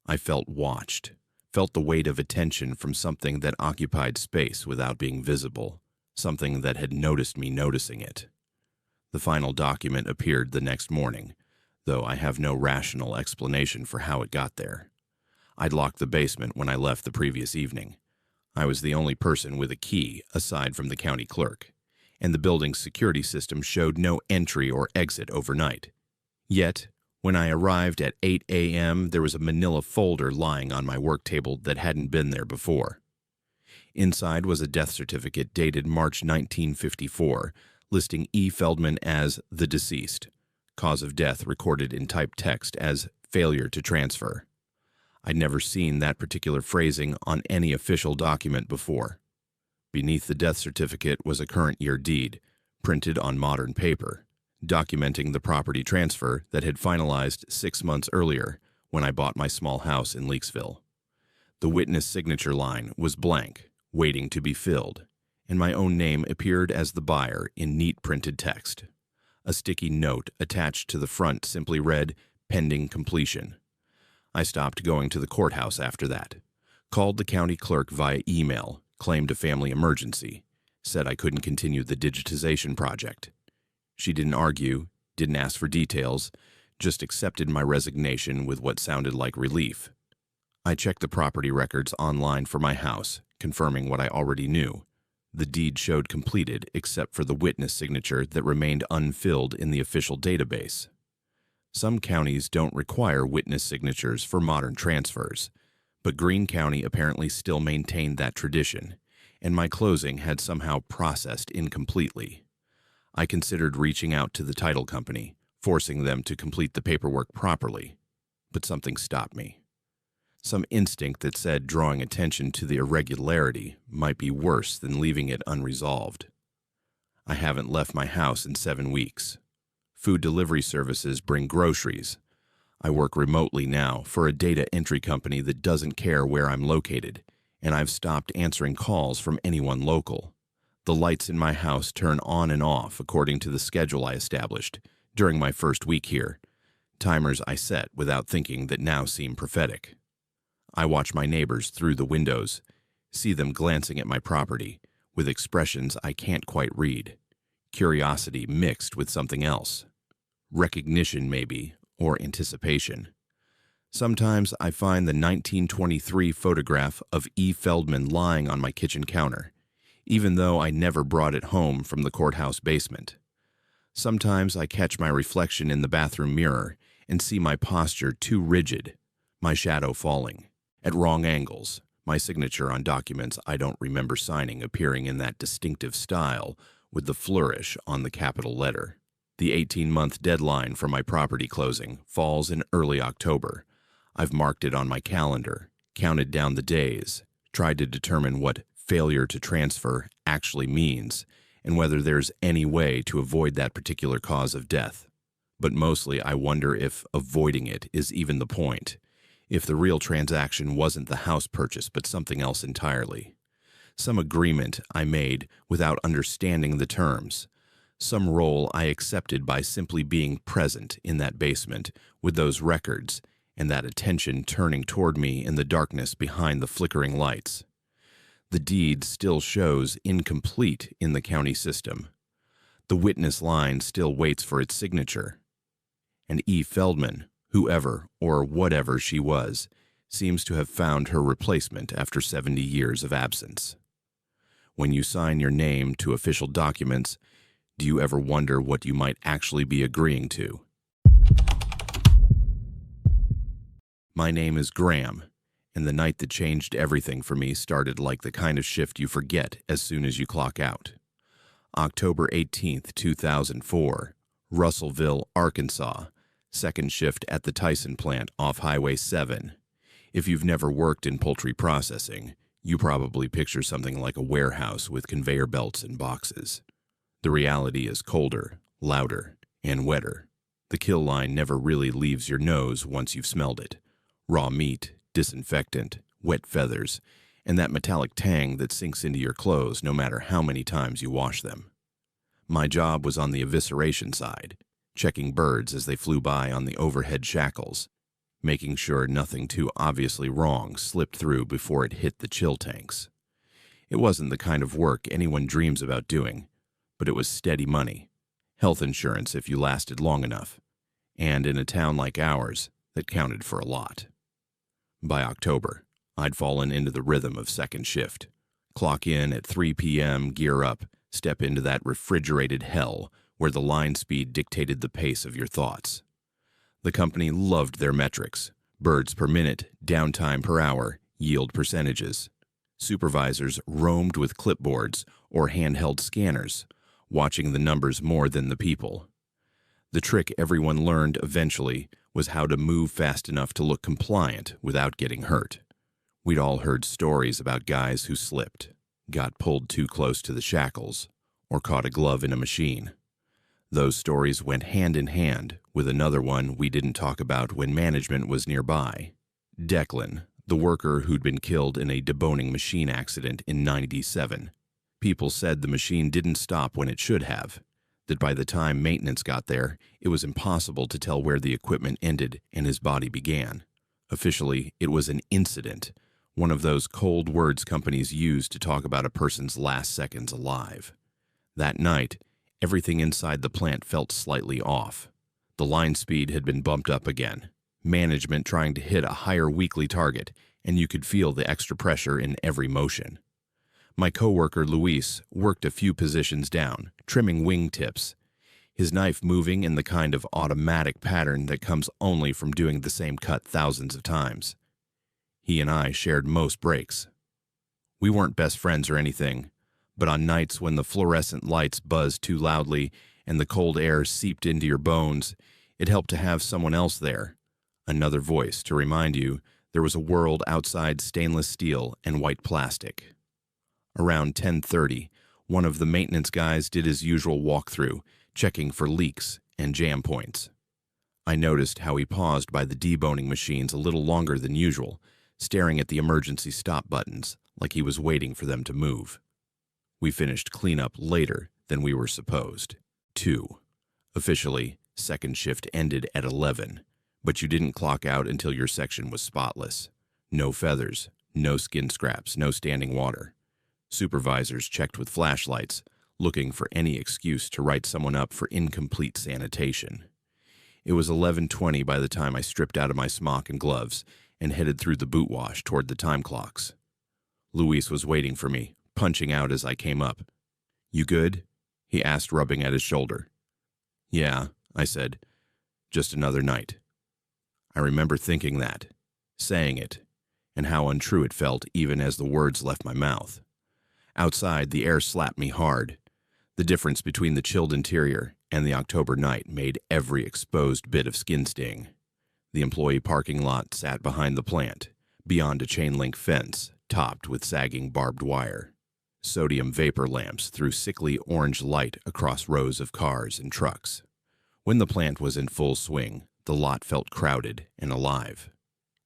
A: I felt watched, felt the weight of attention from something that occupied space without being visible, something that had noticed me noticing it. The final document appeared the next morning, though I have no rational explanation for how it got there. I'd locked the basement when I left the previous evening. I was the only person with a key aside from the county clerk, and the building's security system showed no entry or exit overnight. Yet, when I arrived at 8 a.m., there was a manila folder lying on my work table that hadn't been there before. Inside was a death certificate dated March 1954, listing E. Feldman as the deceased. Cause of death recorded in typed text as failure to transfer. I'd never seen that particular phrasing on any official document before. Beneath the death certificate was a current year deed, printed on modern paper, documenting the property transfer that had finalized 6 months earlier when I bought my small house in Leakesville. The witness signature line was blank, waiting to be filled, and my own name appeared as the buyer in neat printed text. A sticky note attached to the front simply read, "Pending completion." I stopped going to the courthouse after that, called the county clerk via email, claimed a family emergency, said I couldn't continue the digitization project. She didn't argue, didn't ask for details, just accepted my resignation with what sounded like relief. I checked the property records online for my house, confirming what I already knew. The deed showed completed except for the witness signature that remained unfilled in the official database. Some counties don't require witness signatures for modern transfers, but Greene County apparently still maintained that tradition, and my closing had somehow processed incompletely. I considered reaching out to the title company, forcing them to complete the paperwork properly, but something stopped me. Some instinct that said drawing attention to the irregularity might be worse than leaving it unresolved. I haven't left my house in 7 weeks. Food delivery services bring groceries. I work remotely now for a data entry company that doesn't care where I'm located, and I've stopped answering calls from anyone local. The lights in my house turn on and off according to the schedule I established during my first week here, timers I set without thinking that now seem prophetic. I watch my neighbors through the windows, see them glancing at my property with expressions I can't quite read, curiosity mixed with something else. Recognition, maybe, or anticipation. Sometimes I find the 1923 photograph of E. Feldman lying on my kitchen counter, even though I never brought it home from the courthouse basement. Sometimes I catch my reflection in the bathroom mirror and see my posture too rigid, my shadow falling, at wrong angles, my signature on documents I don't remember signing appearing in that distinctive style with the flourish on the capital letter. The 18-month deadline for my property closing falls in early October. I've marked it on my calendar, counted down the days, tried to determine what failure to transfer actually means, and whether there's any way to avoid that particular cause of death. But mostly I wonder if avoiding it is even the point, if the real transaction wasn't the house purchase but something else entirely. Some agreement I made without understanding the terms. Some role I accepted by simply being present in that basement with those records and that attention turning toward me in the darkness behind the flickering lights. The deed still shows incomplete in the county system. The witness line still waits for its signature. And E. Feldman, whoever or whatever she was, seems to have found her replacement after 70 years of absence. When you sign your name to official documents, do you ever wonder what you might actually be agreeing to? My name is Graham, and the night that changed everything for me started like the kind of shift you forget as soon as you clock out. October 18th, 2004, Russellville, Arkansas, second shift at the Tyson plant off Highway 7. If you've never worked in poultry processing, you probably picture something like a warehouse with conveyor belts and boxes. The reality is colder, louder, and wetter. The kill line never really leaves your nose once you've smelled it. Raw meat, disinfectant, wet feathers, and that metallic tang that sinks into your clothes no matter how many times you wash them. My job was on the evisceration side, checking birds as they flew by on the overhead shackles, making sure nothing too obviously wrong slipped through before it hit the chill tanks. It wasn't the kind of work anyone dreams about doing, but it was steady money, health insurance if you lasted long enough, and in a town like ours, that counted for a lot. By October, I'd fallen into the rhythm of second shift. Clock in at 3 p.m., gear up, step into that refrigerated hell where the line speed dictated the pace of your thoughts. The company loved their metrics: birds per minute, downtime per hour, yield percentages. Supervisors roamed with clipboards or handheld scanners, watching the numbers more than the people. The trick everyone learned eventually was how to move fast enough to look compliant without getting hurt. We'd all heard stories about guys who slipped, got pulled too close to the shackles, or caught a glove in a machine. Those stories went hand in hand with another one we didn't talk about when management was nearby. Declan, the worker who'd been killed in a deboning machine accident in '97. People said the machine didn't stop when it should have, that by the time maintenance got there, it was impossible to tell where the equipment ended and his body began. Officially, it was an incident, one of those cold words companies use to talk about a person's last seconds alive. That night, everything inside the plant felt slightly off. The line speed had been bumped up again, management trying to hit a higher weekly target, and you could feel the extra pressure in every motion. My coworker Luis worked a few positions down, trimming wingtips, his knife moving in the kind of automatic pattern that comes only from doing the same cut thousands of times. He and I shared most breaks. We weren't best friends or anything, but on nights when the fluorescent lights buzzed too loudly and the cold air seeped into your bones, it helped to have someone else there, another voice to remind you there was a world outside stainless steel and white plastic. Around 10:30, one of the maintenance guys did his usual walkthrough, checking for leaks and jam points. I noticed how he paused by the deboning machines a little longer than usual, staring at the emergency stop buttons like he was waiting for them to move. We finished cleanup later than we were supposed. 2. Officially, second shift ended at 11, but you didn't clock out until your section was spotless. No feathers, no skin scraps, no standing water. Supervisors checked with flashlights, looking for any excuse to write someone up for incomplete sanitation. It was 11:20 by the time I stripped out of my smock and gloves and headed through the boot wash toward the time clocks. Luis was waiting for me, punching out as I came up. "You good?" he asked, rubbing at his shoulder. "Yeah," I said. "Just another night." I remember thinking that, saying it, and how untrue it felt even as the words left my mouth. Outside, the air slapped me hard. The difference between the chilled interior and the October night made every exposed bit of skin sting. The employee parking lot sat behind the plant, beyond a chain-link fence topped with sagging barbed wire. Sodium vapor lamps threw sickly orange light across rows of cars and trucks. When the plant was in full swing, the lot felt crowded and alive.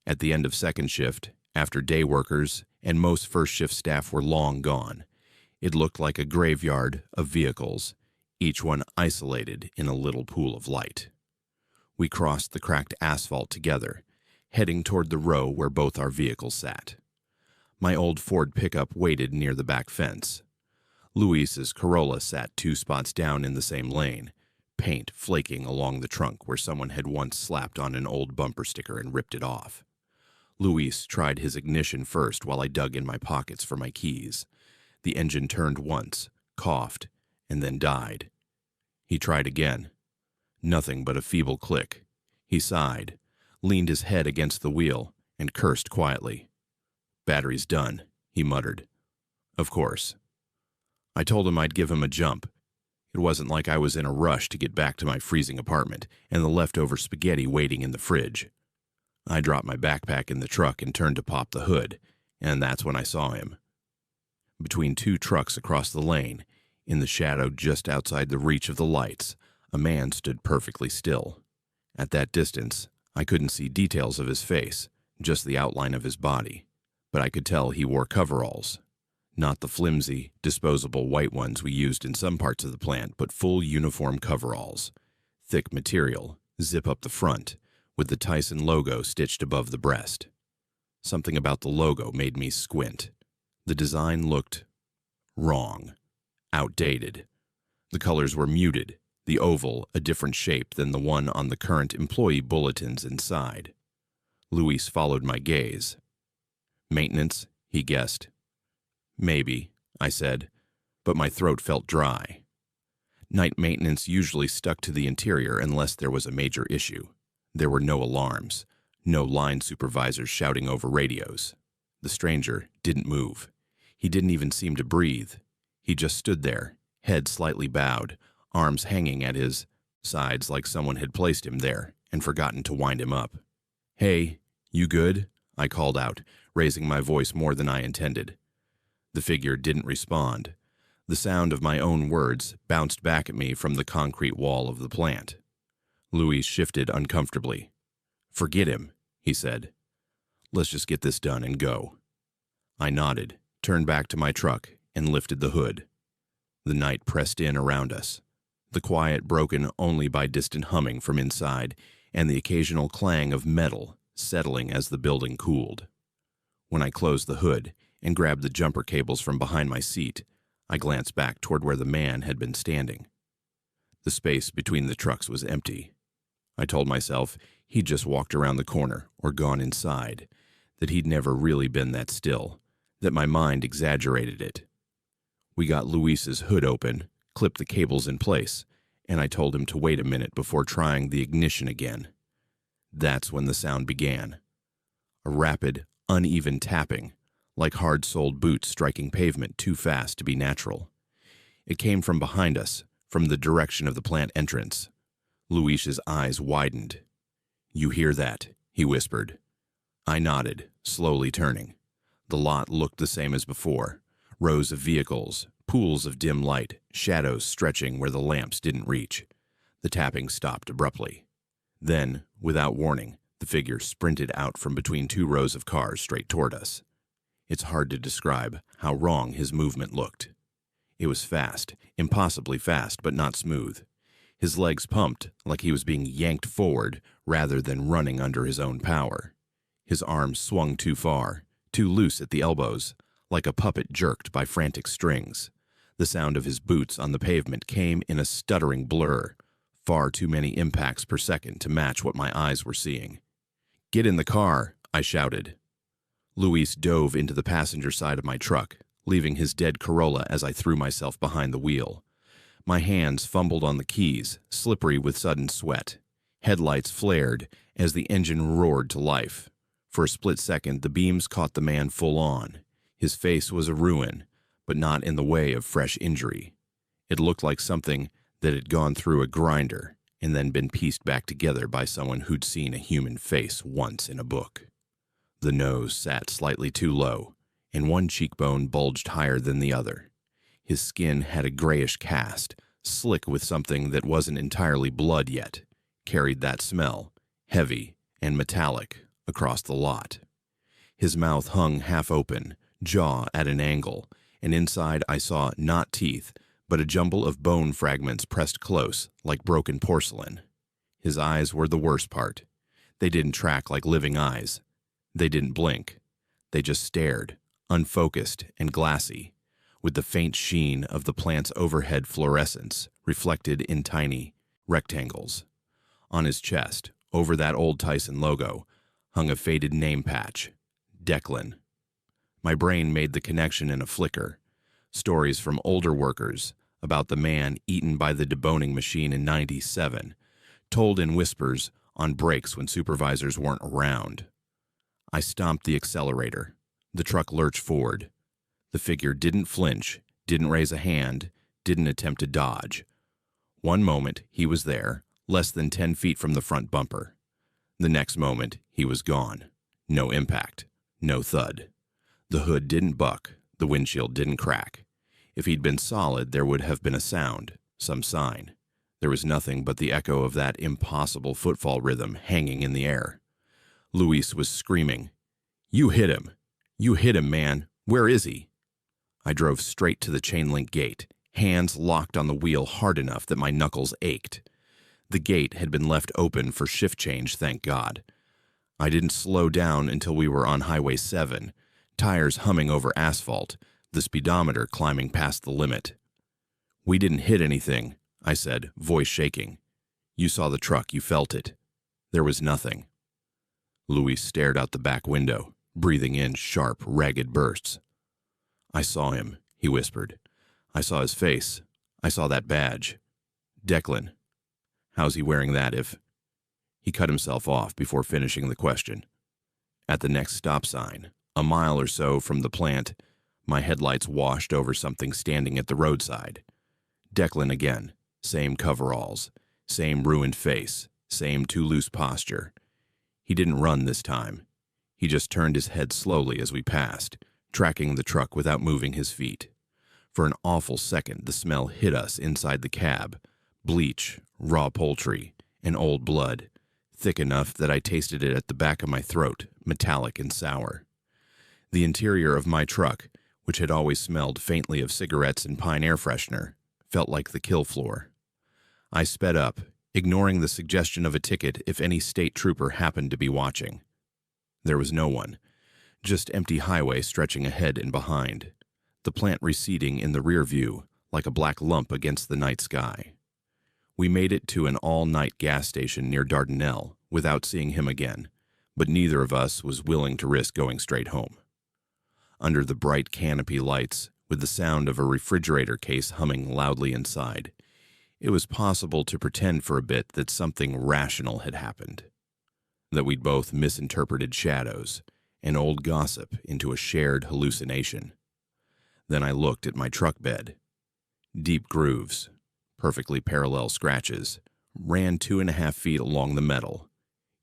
A: At the end of second shift, after day workers and most first shift staff were long gone, it looked like a graveyard of vehicles, each one isolated in a little pool of light. We crossed the cracked asphalt together, heading toward the row where both our vehicles sat. My old Ford pickup waited near the back fence. Luis's Corolla sat 2 spots down in the same lane, paint flaking along the trunk where someone had once slapped on an old bumper sticker and ripped it off. Luis tried his ignition first while I dug in my pockets for my keys. The engine turned once, coughed, and then died. He tried again. Nothing but a feeble click. He sighed, leaned his head against the wheel, and cursed quietly. "Battery's done," he muttered. Of course. I told him I'd give him a jump. It wasn't like I was in a rush to get back to my freezing apartment and the leftover spaghetti waiting in the fridge. I dropped my backpack in the truck and turned to pop the hood, and that's when I saw him. Between 2 trucks across the lane, in the shadow just outside the reach of the lights, a man stood perfectly still. At that distance, I couldn't see details of his face, just the outline of his body, but I could tell he wore coveralls. Not the flimsy, disposable white ones we used in some parts of the plant, but full uniform coveralls. Thick material, zip up the front, with the Tyson logo stitched above the breast. Something about the logo made me squint. The design looked wrong, outdated. The colors were muted, the oval a different shape than the one on the current employee bulletins inside. Luis followed my gaze. "Maintenance," he guessed. "Maybe," I said, but my throat felt dry. Night maintenance usually stuck to the interior unless there was a major issue. There were no alarms, no line supervisors shouting over radios. The stranger didn't move. He didn't even seem to breathe. He just stood there, head slightly bowed, arms hanging at his sides like someone had placed him there and forgotten to wind him up. "Hey, you good?" I called out, raising my voice more than I intended. The figure didn't respond. The sound of my own words bounced back at me from the concrete wall of the plant. Luis shifted uncomfortably. "Forget him," he said. "Let's just get this done and go." I nodded, turned back to my truck, and lifted the hood. The night pressed in around us, the quiet broken only by distant humming from inside and the occasional clang of metal settling as the building cooled. When I closed the hood and grabbed the jumper cables from behind my seat, I glanced back toward where the man had been standing. The space between the trucks was empty. I told myself he'd just walked around the corner or gone inside, that he'd never really been that still, that my mind exaggerated it. We got Luis's hood open, clipped the cables in place, and I told him to wait a minute before trying the ignition again. That's when the sound began. A rapid, uneven tapping, like hard-soled boots striking pavement too fast to be natural. It came from behind us, from the direction of the plant entrance. Luis's eyes widened. "You hear that?" he whispered. I nodded, slowly turning. The lot looked the same as before. Rows of vehicles, pools of dim light, shadows stretching where the lamps didn't reach. The tapping stopped abruptly. Then, without warning, the figure sprinted out from between two rows of cars straight toward us. It's hard to describe how wrong his movement looked. It was fast, impossibly fast, but not smooth. His legs pumped like he was being yanked forward rather than running under his own power. His arms swung too far, too loose at the elbows, like a puppet jerked by frantic strings. The sound of his boots on the pavement came in a stuttering blur, far too many impacts per second to match what my eyes were seeing. "Get in the car," I shouted. Luis dove into the passenger side of my truck, leaving his dead Corolla as I threw myself behind the wheel. My hands fumbled on the keys, slippery with sudden sweat. Headlights flared as the engine roared to life. For a split second, the beams caught the man full on. His face was a ruin, but not in the way of fresh injury. It looked like something that had gone through a grinder and then been pieced back together by someone who'd seen a human face once in a book. The nose sat slightly too low, and one cheekbone bulged higher than the other. His skin had a grayish cast, slick with something that wasn't entirely blood yet, carried that smell, heavy and metallic, across the lot. His mouth hung half open, jaw at an angle, and inside I saw not teeth, but a jumble of bone fragments pressed close, like broken porcelain. His eyes were the worst part. They didn't track like living eyes. They didn't blink. They just stared, unfocused and glassy, with the faint sheen of the plant's overhead fluorescence reflected in tiny rectangles. On his chest, over that old Tyson logo, hung a faded name patch, Declan. My brain made the connection in a flicker. Stories from older workers about the man eaten by the deboning machine in '97, told in whispers on breaks when supervisors weren't around. I stomped the accelerator. The truck lurched forward. The figure didn't flinch, didn't raise a hand, didn't attempt to dodge. One moment, he was there, less than 10 feet from the front bumper. The next moment, he was gone. No impact. No thud. The hood didn't buck. The windshield didn't crack. If he'd been solid, there would have been a sound, some sign. There was nothing but the echo of that impossible footfall rhythm hanging in the air. Luis was screaming, "You hit him! You hit him, man! Where is he?" I drove straight to the chain-link gate, hands locked on the wheel hard enough that my knuckles ached. The gate had been left open for shift change, thank God. I didn't slow down until we were on Highway 7, tires humming over asphalt, the speedometer climbing past the limit. "We didn't hit anything," I said, voice shaking. "You saw the truck, you felt it. There was nothing." Luis stared out the back window, breathing in sharp, ragged bursts. "I saw him," he whispered. "I saw his face. I saw that badge. Declan. How's he wearing that if—" He cut himself off before finishing the question. At the next stop sign, a mile or so from the plant, my headlights washed over something standing at the roadside. Declan again, same coveralls, same ruined face, same too loose posture. He didn't run this time. He just turned his head slowly as we passed, tracking the truck without moving his feet. For an awful second, the smell hit us inside the cab. Bleach, raw poultry, and old blood, thick enough that I tasted it at the back of my throat, metallic and sour. The interior of my truck, which had always smelled faintly of cigarettes and pine air freshener, felt like the kill floor. I sped up, ignoring the suggestion of a ticket if any state trooper happened to be watching. There was no one, just empty highway stretching ahead and behind, the plant receding in the rear view like a black lump against the night sky. We made it to an all-night gas station near Dardanelle without seeing him again, but neither of us was willing to risk going straight home. Under the bright canopy lights, with the sound of a refrigerator case humming loudly inside. It was possible to pretend for a bit that something rational had happened, that we'd both misinterpreted shadows and old gossip into a shared hallucination. Then I looked at my truck bed. Deep grooves, perfectly parallel scratches, ran 2.5 feet along the metal,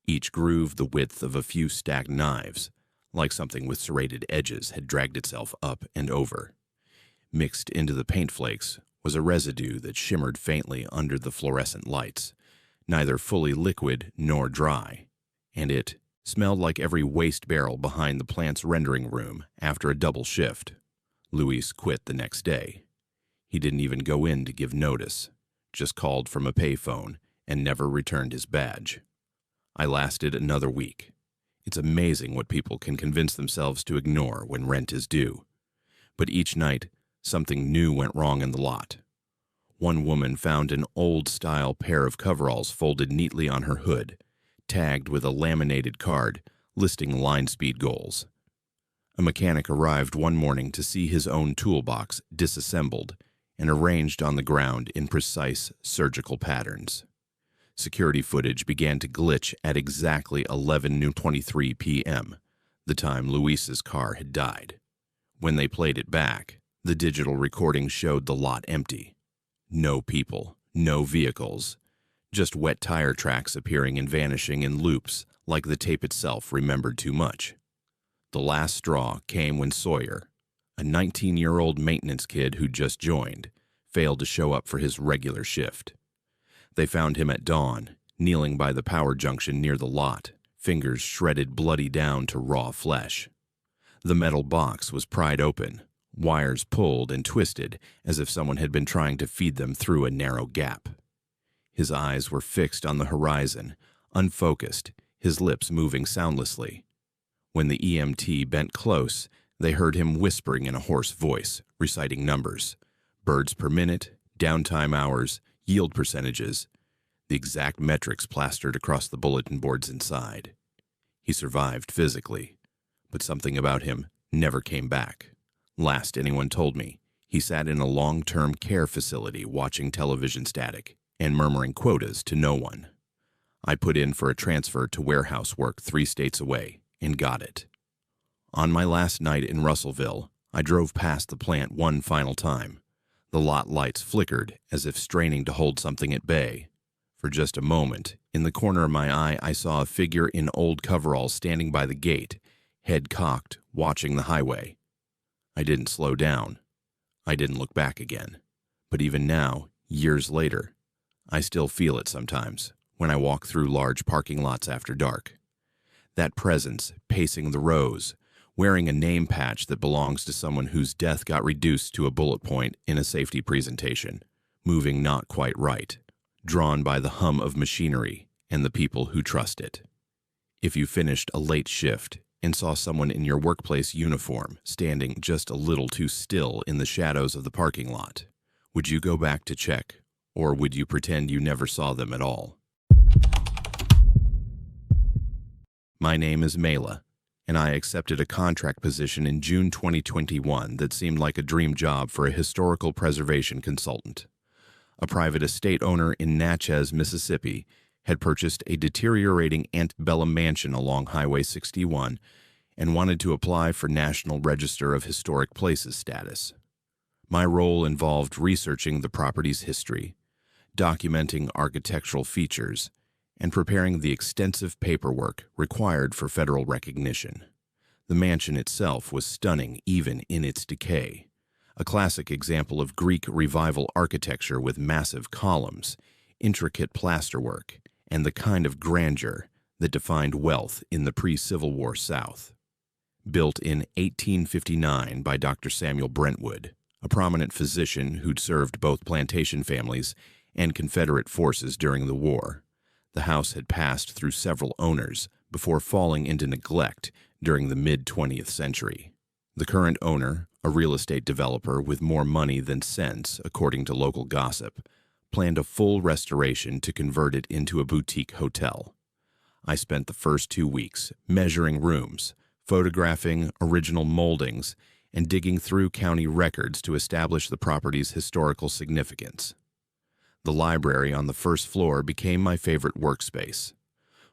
A: each groove the width of a few stacked knives, like something with serrated edges had dragged itself up and over. Mixed into the paint flakes was a residue that shimmered faintly under the fluorescent lights, neither fully liquid nor dry, and it smelled like every waste barrel behind the plant's rendering room after a double shift. Luis quit the next day. He didn't even go in to give notice, just called from a payphone and never returned his badge. I lasted another week. It's amazing what people can convince themselves to ignore when rent is due. But each night, something new went wrong in the lot. One woman found an old-style pair of coveralls folded neatly on her hood, tagged with a laminated card listing line speed goals. A mechanic arrived one morning to see his own toolbox disassembled and arranged on the ground in precise surgical patterns. Security footage began to glitch at exactly 11:23 p.m., the time Luis's car had died. When they played it back, the digital recording showed the lot empty. No people, no vehicles, just wet tire tracks appearing and vanishing in loops like the tape itself remembered too much. The last straw came when Sawyer, a 19-year-old maintenance kid who'd just joined, failed to show up for his regular shift. They found him at dawn, kneeling by the power junction near the lot, fingers shredded bloody down to raw flesh. The metal box was pried open, wires pulled and twisted as if someone had been trying to feed them through a narrow gap. His eyes were fixed on the horizon, unfocused, his lips moving soundlessly. When the EMT bent close, they heard him whispering in a hoarse voice, reciting numbers, birds per minute, downtime hours, yield percentages, the exact metrics plastered across the bulletin boards inside. He survived physically, but something about him never came back. Last anyone told me, he sat in a long-term care facility watching television static and murmuring quotas to no one. I put in for a transfer to warehouse work 3 states away and got it. On my last night in Russellville, I drove past the plant one final time. The lot lights flickered as if straining to hold something at bay. For just a moment, in the corner of my eye, I saw a figure in old coveralls standing by the gate, head cocked, watching the highway. I didn't slow down. I didn't look back again. But even now, years later, I still feel it sometimes when I walk through large parking lots after dark. That presence pacing the rows, wearing a name patch that belongs to someone whose death got reduced to a bullet point in a safety presentation, moving not quite right, drawn by the hum of machinery and the people who trust it. If you finished a late shift and saw someone in your workplace uniform standing just a little too still in the shadows of the parking lot, would you go back to check, or would you pretend you never saw them at all? My name is Mela, and I accepted a contract position in June 2021 that seemed like a dream job for a historical preservation consultant. A private estate owner in Natchez, Mississippi, had purchased a deteriorating antebellum mansion along Highway 61 and wanted to apply for National Register of Historic Places status. My role involved researching the property's history, documenting architectural features, and preparing the extensive paperwork required for federal recognition. The mansion itself was stunning even in its decay, a classic example of Greek Revival architecture with massive columns, intricate plasterwork, and the kind of grandeur that defined wealth in the pre-Civil War South. Built in 1859 by Dr. Samuel Brentwood, a prominent physician who'd served both plantation families and Confederate forces during the war, the house had passed through several owners before falling into neglect during the mid-20th century. The current owner, a real estate developer with more money than sense, according to local gossip, planned a full restoration to convert it into a boutique hotel. I spent the first 2 weeks measuring rooms, photographing original moldings, and digging through county records to establish the property's historical significance. The library on the first floor became my favorite workspace.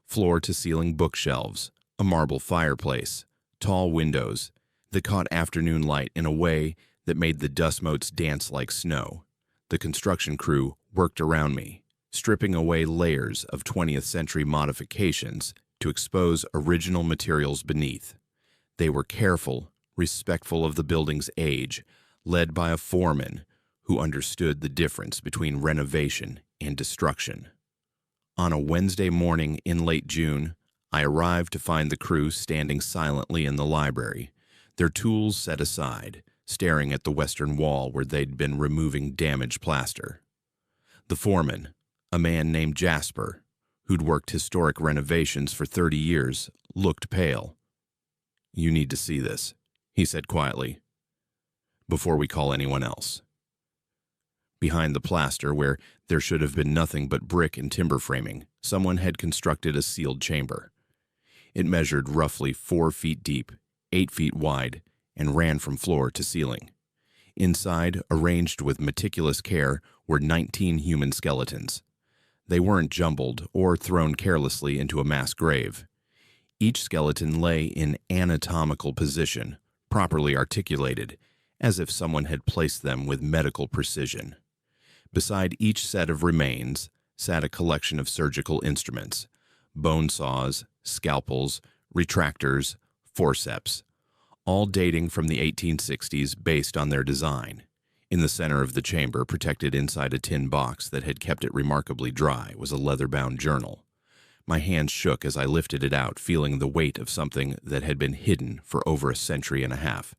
A: Floor-to-ceiling bookshelves, a marble fireplace, tall windows that caught afternoon light in a way that made the dust motes dance like snow. The construction crew worked around me, stripping away layers of 20th century modifications to expose original materials beneath. They were careful, respectful of the building's age, led by a foreman who understood the difference between renovation and destruction. On a Wednesday morning in late June, I arrived to find the crew standing silently in the library, their tools set aside, staring at the western wall where they'd been removing damaged plaster. The foreman, a man named Jasper, who'd worked historic renovations for 30 years, looked pale. "You need to see this," he said quietly, "before we call anyone else." Behind the plaster, where there should have been nothing but brick and timber framing, someone had constructed a sealed chamber. It measured roughly 4 feet deep, 8 feet wide, and ran from floor to ceiling. Inside, arranged with meticulous care, were 19 human skeletons. They weren't jumbled or thrown carelessly into a mass grave. Each skeleton lay in anatomical position, properly articulated, as if someone had placed them with medical precision. Beside each set of remains sat a collection of surgical instruments: bone saws, scalpels, retractors, forceps, all dating from the 1860s based on their design. In the center of the chamber, protected inside a tin box that had kept it remarkably dry, was a leather-bound journal. My hands shook as I lifted it out, feeling the weight of something that had been hidden for over a century and a half.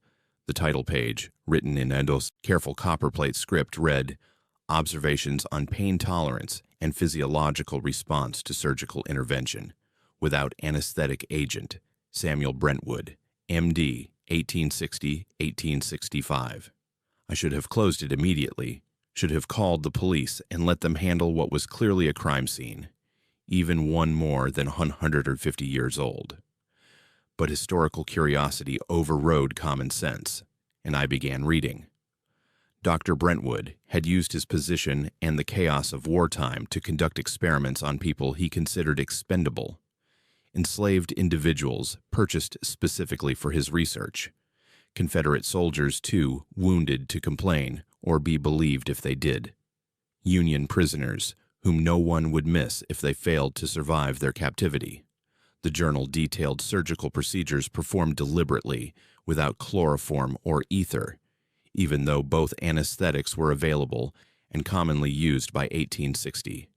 A: The title page, written in Endo's careful copperplate script, read, "Observations on Pain Tolerance and Physiological Response to Surgical Intervention Without Anesthetic Agent, Samuel Brentwood, M.D., 1860-1865. I should have closed it immediately, should have called the police and let them handle what was clearly a crime scene, even one more than 150 years old. But historical curiosity overrode common sense, and I began reading. Dr. Brentwood had used his position and the chaos of wartime to conduct experiments on people he considered expendable, enslaved individuals purchased specifically for his research, Confederate soldiers, too, wounded to complain or be believed if they did, Union prisoners whom no one would miss if they failed to survive their captivity. The journal detailed surgical procedures performed deliberately without chloroform or ether, even though both anesthetics were available and commonly used by 1860.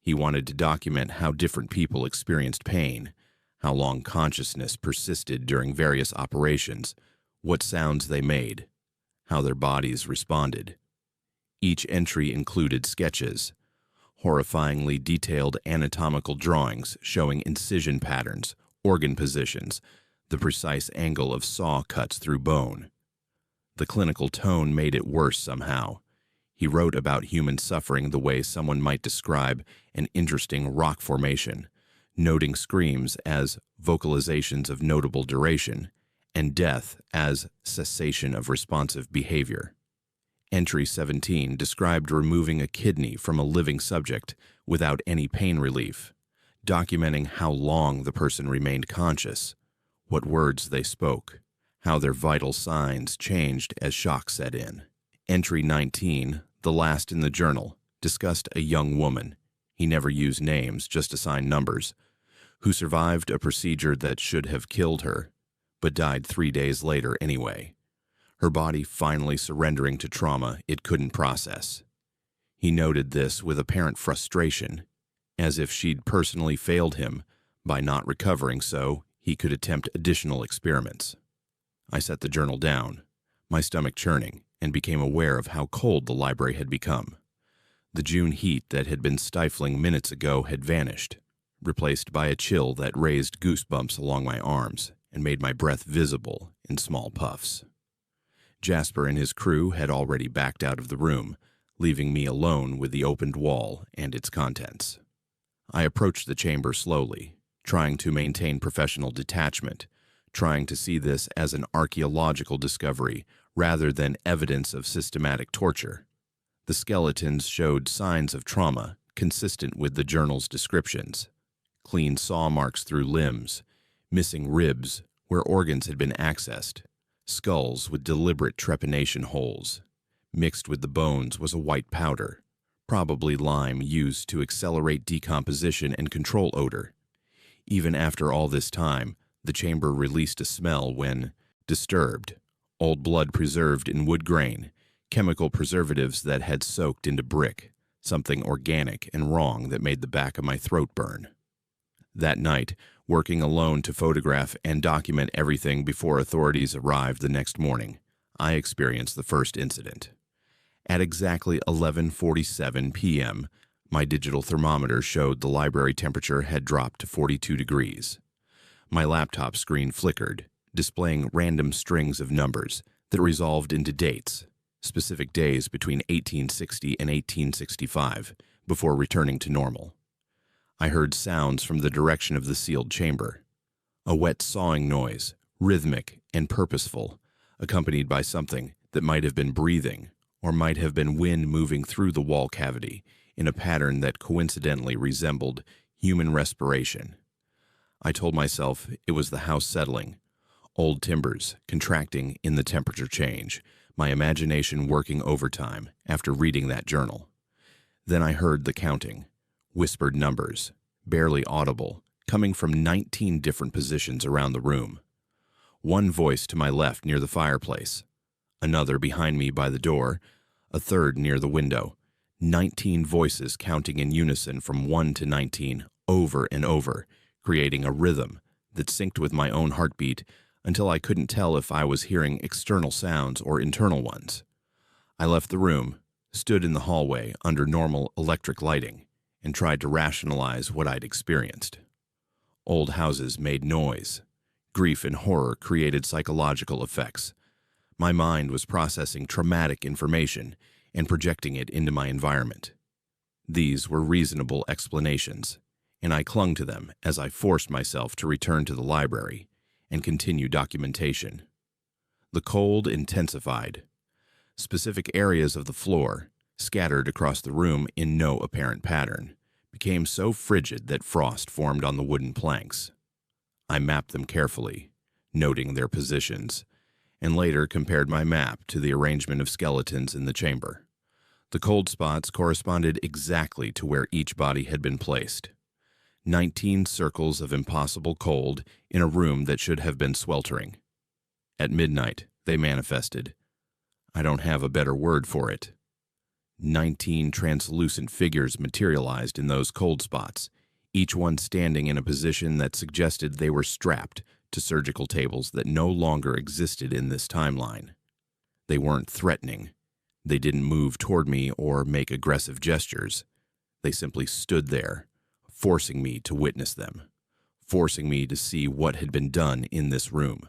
A: He wanted to document how different people experienced pain, how long consciousness persisted during various operations, what sounds they made, how their bodies responded. Each entry included sketches, horrifyingly detailed anatomical drawings showing incision patterns, organ positions, the precise angle of saw cuts through bone. The clinical tone made it worse somehow. He wrote about human suffering the way someone might describe an interesting rock formation, noting screams as vocalizations of notable duration, and death as cessation of responsive behavior. Entry 17 described removing a kidney from a living subject without any pain relief, documenting how long the person remained conscious, what words they spoke, how their vital signs changed as shock set in. Entry 19, the last in the journal, discussed a young woman, he never used names, just assigned numbers, who survived a procedure that should have killed her, but died 3 days later anyway, her body finally surrendering to trauma it couldn't process. He noted this with apparent frustration, as if she'd personally failed him by not recovering so he could attempt additional experiments. I set the journal down, my stomach churning, and became aware of how cold the library had become. The June heat that had been stifling minutes ago had vanished, replaced by a chill that raised goosebumps along my arms and made my breath visible in small puffs. Jasper and his crew had already backed out of the room, leaving me alone with the opened wall and its contents. I approached the chamber slowly, trying to maintain professional detachment, trying to see this as an archaeological discovery rather than evidence of systematic torture. The skeletons showed signs of trauma consistent with the journal's descriptions: clean saw marks through limbs, missing ribs where organs had been accessed, skulls with deliberate trepanation holes. Mixed with the bones was a white powder, probably lime used to accelerate decomposition and control odor. Even after all this time, the chamber released a smell when disturbed: old blood preserved in wood grain, chemical preservatives that had soaked into brick, something organic and wrong that made the back of my throat burn. That night, working alone to photograph and document everything before authorities arrived the next morning, I experienced the first incident. At exactly 11:47 p.m., my digital thermometer showed the library temperature had dropped to 42 degrees. My laptop screen flickered, displaying random strings of numbers that resolved into dates, specific days between 1860 and 1865, before returning to normal. I heard sounds from the direction of the sealed chamber. A wet sawing noise, rhythmic and purposeful, accompanied by something that might have been breathing or might have been wind moving through the wall cavity in a pattern that coincidentally resembled human respiration. I told myself it was the house settling, old timbers contracting in the temperature change, my imagination working overtime after reading that journal. Then I heard the counting, whispered numbers, barely audible, coming from 19 different positions around the room. One voice to my left near the fireplace, another behind me by the door, a third near the window. 19 voices counting in unison from 1 to 19 over and over, creating a rhythm that synced with my own heartbeat until I couldn't tell if I was hearing external sounds or internal ones. I left the room, stood in the hallway under normal electric lighting, and tried to rationalize what I'd experienced. Old houses made noise. Grief and horror created psychological effects. My mind was processing traumatic information and projecting it into my environment. These were reasonable explanations, and I clung to them as I forced myself to return to the library and continue documentation. The cold intensified. Specific areas of the floor, scattered across the room in no apparent pattern, became so frigid that frost formed on the wooden planks. I mapped them carefully, noting their positions, and later compared my map to the arrangement of skeletons in the chamber. The cold spots corresponded exactly to where each body had been placed. 19 circles of impossible cold in a room that should have been sweltering. At midnight, they manifested. I don't have a better word for it. 19 translucent figures materialized in those cold spots, each one standing in a position that suggested they were strapped to surgical tables that no longer existed in this timeline. They weren't threatening. They didn't move toward me or make aggressive gestures. They simply stood there, forcing me to witness them, forcing me to see what had been done in this room.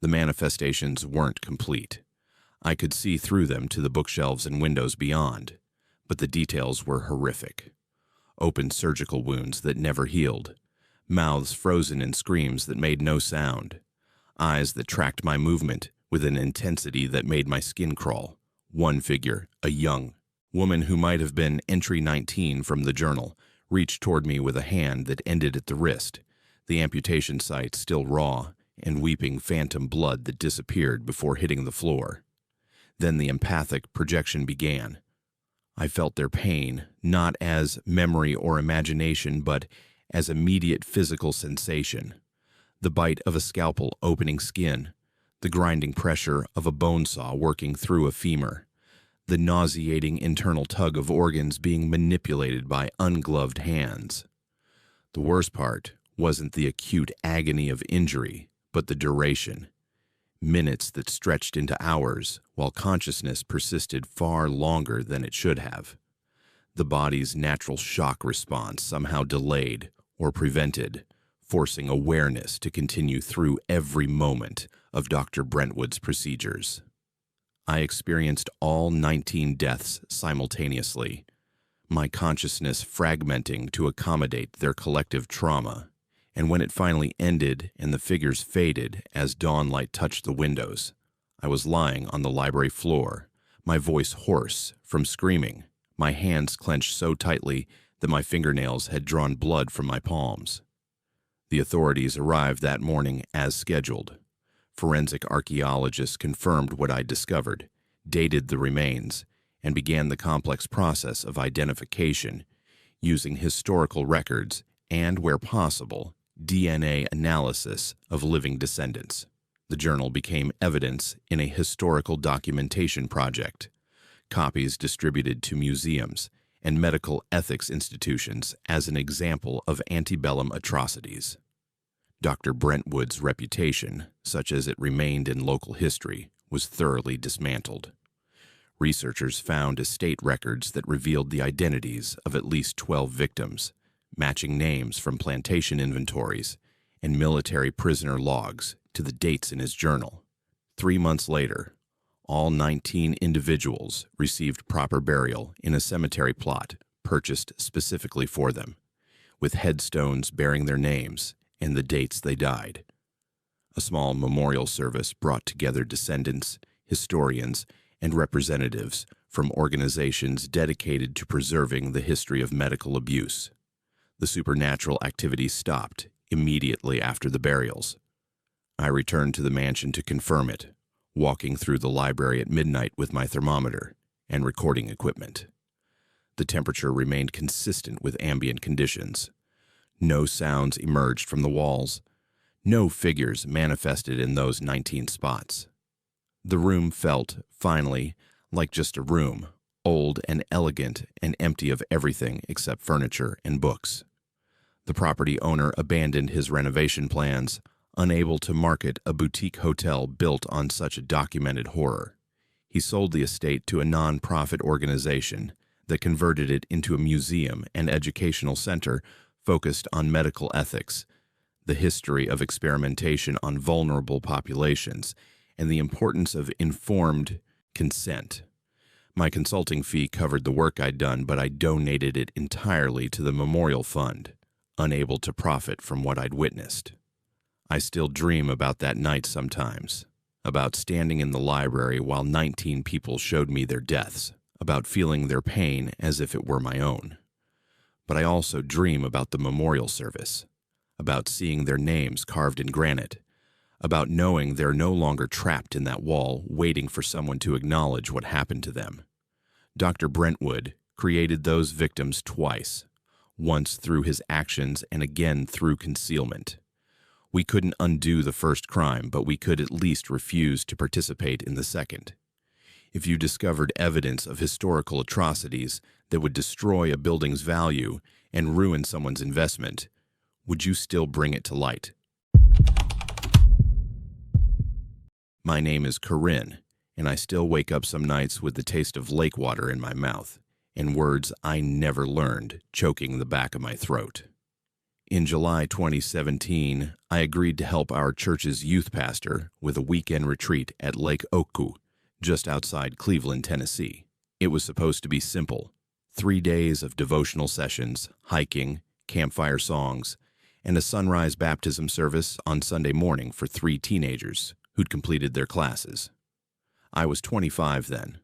A: The manifestations weren't complete. I could see through them to the bookshelves and windows beyond, but the details were horrific. Open surgical wounds that never healed, mouths frozen in screams that made no sound, eyes that tracked my movement with an intensity that made my skin crawl. One figure, a young woman who might have been entry 19 from the journal, reached toward me with a hand that ended at the wrist, the amputation site still raw and weeping phantom blood that disappeared before hitting the floor. Then the empathic projection began. I felt their pain, not as memory or imagination, but as immediate physical sensation. The bite of a scalpel opening skin, the grinding pressure of a bone saw working through a femur, the nauseating internal tug of organs being manipulated by ungloved hands. The worst part wasn't the acute agony of injury, but the duration. Minutes that stretched into hours, while consciousness persisted far longer than it should have. The body's natural shock response somehow delayed or prevented, forcing awareness to continue through every moment of Dr. Brentwood's procedures. I experienced all 19 deaths simultaneously, my consciousness fragmenting to accommodate their collective trauma, And when it finally ended and the figures faded as dawn light touched the windows, I was lying on the library floor, my voice hoarse from screaming, my hands clenched so tightly that my fingernails had drawn blood from my palms. The authorities arrived that morning as scheduled. Forensic archaeologists confirmed what I discovered, dated the remains, and began the complex process of identification using historical records and, where possible, DNA analysis of living descendants. The journal became evidence in a historical documentation project, copies distributed to museums and medical ethics institutions as an example of antebellum atrocities. Dr. Brentwood's reputation, such as it remained in local history, was thoroughly dismantled. Researchers found estate records that revealed the identities of at least 12 victims, matching names from plantation inventories and military prisoner logs to the dates in his journal. 3 months later, all 19 individuals received proper burial in a cemetery plot purchased specifically for them, with headstones bearing their names and the dates they died. A small memorial service brought together descendants, historians, and representatives from organizations dedicated to preserving the history of medical abuse. The supernatural activity stopped immediately after the burials. I returned to the mansion to confirm it, walking through the library at midnight with my thermometer and recording equipment. The temperature remained consistent with ambient conditions. No sounds emerged from the walls. No figures manifested in those 19 spots. The room felt, finally, like just a room, old and elegant and empty of everything except furniture and books. The property owner abandoned his renovation plans, unable to market a boutique hotel built on such a documented horror. He sold the estate to a non-profit organization that converted it into a museum and educational center focused on medical ethics, the history of experimentation on vulnerable populations, and the importance of informed consent. My consulting fee covered the work I'd done, but I donated it entirely to the memorial fund, unable to profit from what I'd witnessed. I still dream about that night sometimes, about standing in the library while 19 people showed me their deaths, about feeling their pain as if it were my own. But I also dream about the memorial service, about seeing their names carved in granite, about knowing they're no longer trapped in that wall waiting for someone to acknowledge what happened to them. Dr. Brentwood created those victims twice, once through his actions and again through concealment. We couldn't undo the first crime, but we could at least refuse to participate in the second. If you discovered evidence of historical atrocities that would destroy a building's value and ruin someone's investment, would you still bring it to light? My name is Corinne, and I still wake up some nights with the taste of lake water in my mouth and words I never learned choking the back of my throat. In July 2017, I agreed to help our church's youth pastor with a weekend retreat at Lake Oku, just outside Cleveland, Tennessee. It was supposed to be simple: 3 days of devotional sessions, hiking, campfire songs, and a sunrise baptism service on Sunday morning for 3 teenagers who'd completed their classes. I was 25 then,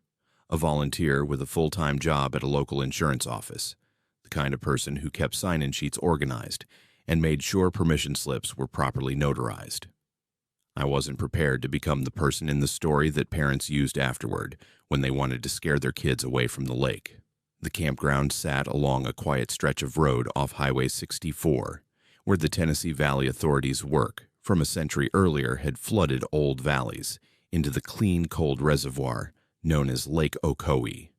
A: a volunteer with a full-time job at a local insurance office, the kind of person who kept sign-in sheets organized and made sure permission slips were properly notarized. I wasn't prepared to become the person in the story that parents used afterward when they wanted to scare their kids away from the lake. The campground sat along a quiet stretch of road off Highway 64, where the Tennessee Valley Authority's work from a century earlier had flooded old valleys into the clean, cold reservoir known as Lake Ocoee.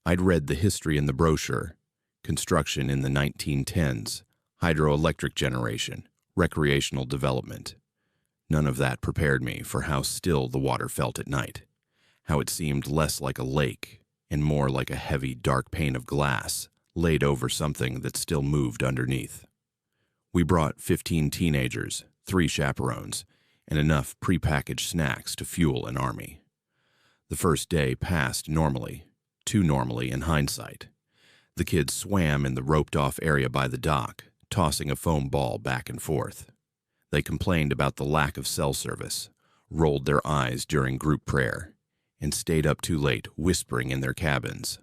A: I'd read the history in the brochure: construction in the 1910s, hydroelectric generation, recreational development. None of that prepared me for how still the water felt at night, how it seemed less like a lake and more like a heavy, dark pane of glass laid over something that still moved underneath. We brought 15 teenagers, 3 chaperones, and enough prepackaged snacks to fuel an army. The first day passed normally, too normally in hindsight. The kids swam in the roped-off area by the dock, tossing a foam ball back and forth. They complained about the lack of cell service, rolled their eyes during group prayer, and stayed up too late whispering in their cabins.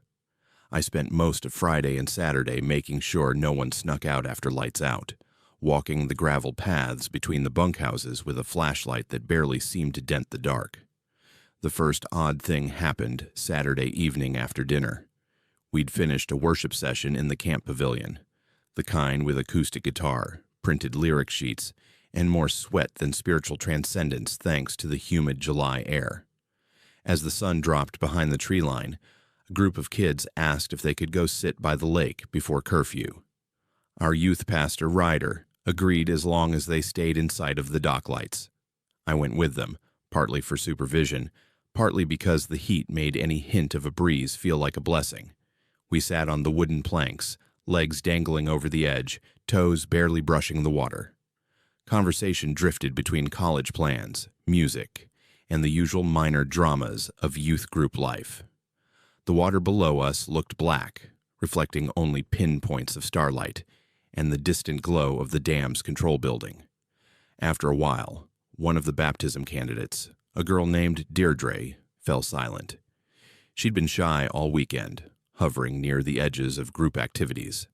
A: I spent most of Friday and Saturday making sure no one snuck out after lights out, walking the gravel paths between the bunkhouses with a flashlight that barely seemed to dent the dark. The first odd thing happened Saturday evening after dinner. We'd finished a worship session in the camp pavilion, the kind with acoustic guitar, printed lyric sheets, and more sweat than spiritual transcendence thanks to the humid July air. As the sun dropped behind the tree line, a group of kids asked if they could go sit by the lake before curfew. Our youth pastor, Ryder, agreed as long as they stayed in sight of the dock lights. I went with them, partly for supervision, partly because the heat made any hint of a breeze feel like a blessing. We sat on the wooden planks, legs dangling over the edge, toes barely brushing the water. Conversation drifted between college plans, music, and the usual minor dramas of youth group life. The water below us looked black, reflecting only pinpoints of starlight and the distant glow of the dam's control building. After a while, one of the baptism candidates, a girl named Deirdre, fell silent. She'd been shy all weekend, hovering near the edges of group activities,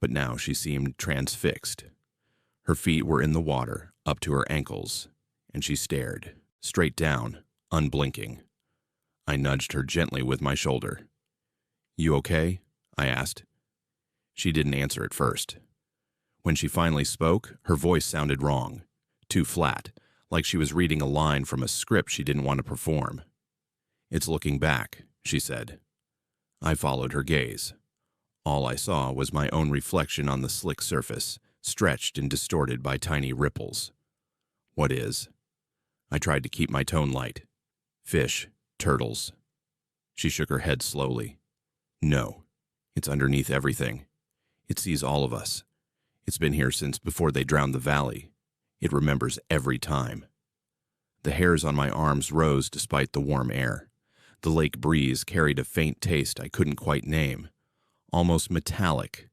A: but now she seemed transfixed. Her feet were in the water, up to her ankles, and she stared, straight down, unblinking. I nudged her gently with my shoulder. "You okay?" I asked. She didn't answer at first. When she finally spoke, her voice sounded wrong, too flat, like she was reading a line from a script she didn't want to perform. "It's looking back," she said. I followed her gaze. All I saw was my own reflection on the slick surface, stretched and distorted by tiny ripples. "What is?" I tried to keep my tone light. "Fish, turtles." She shook her head slowly. "No, it's underneath everything. It sees all of us. It's been here since before they drowned the valley. It remembers every time." The hairs on my arms rose despite the warm air. The lake breeze carried a faint taste I couldn't quite name, almost metallic,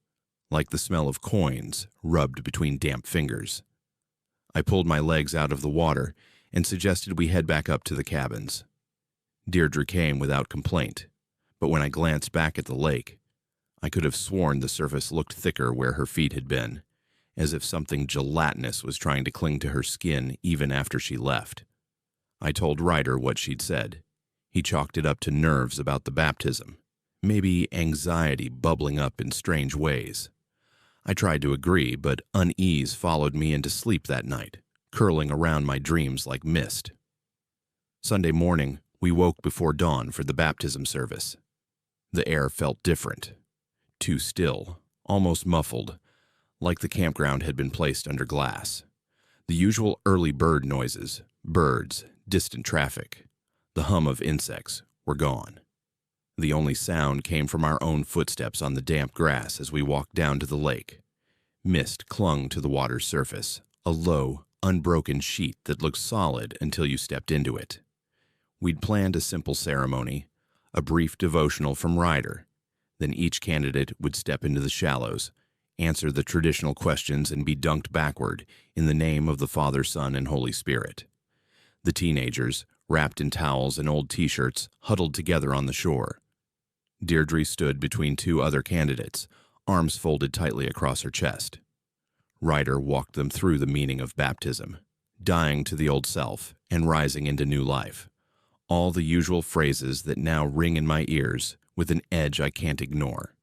A: like the smell of coins rubbed between damp fingers. I pulled my legs out of the water and suggested we head back up to the cabins. Deirdre came without complaint, but when I glanced back at the lake, I could have sworn the surface looked thicker where her feet had been, as if something gelatinous was trying to cling to her skin even after she left. I told Ryder what she'd said. He chalked it up to nerves about the baptism, maybe anxiety bubbling up in strange ways. I tried to agree, but unease followed me into sleep that night, curling around my dreams like mist. Sunday morning, we woke before dawn for the baptism service. The air felt different, too still, almost muffled, like the campground had been placed under glass. The usual early bird noises, birds, distant traffic, the hum of insects, were gone. The only sound came from our own footsteps on the damp grass as we walked down to the lake. Mist clung to the water's surface, a low, unbroken sheet that looked solid until you stepped into it. We'd planned a simple ceremony, a brief devotional from Ryder. Then each candidate would step into the shallows, answer the traditional questions, and be dunked backward in the name of the Father, Son, and Holy Spirit. The teenagers, wrapped in towels and old t-shirts, huddled together on the shore. Deirdre stood between two other candidates, arms folded tightly across her chest. Ryder walked them through the meaning of baptism, dying to the old self and rising into new life. All the usual phrases that now ring in my ears with an edge I can't ignore.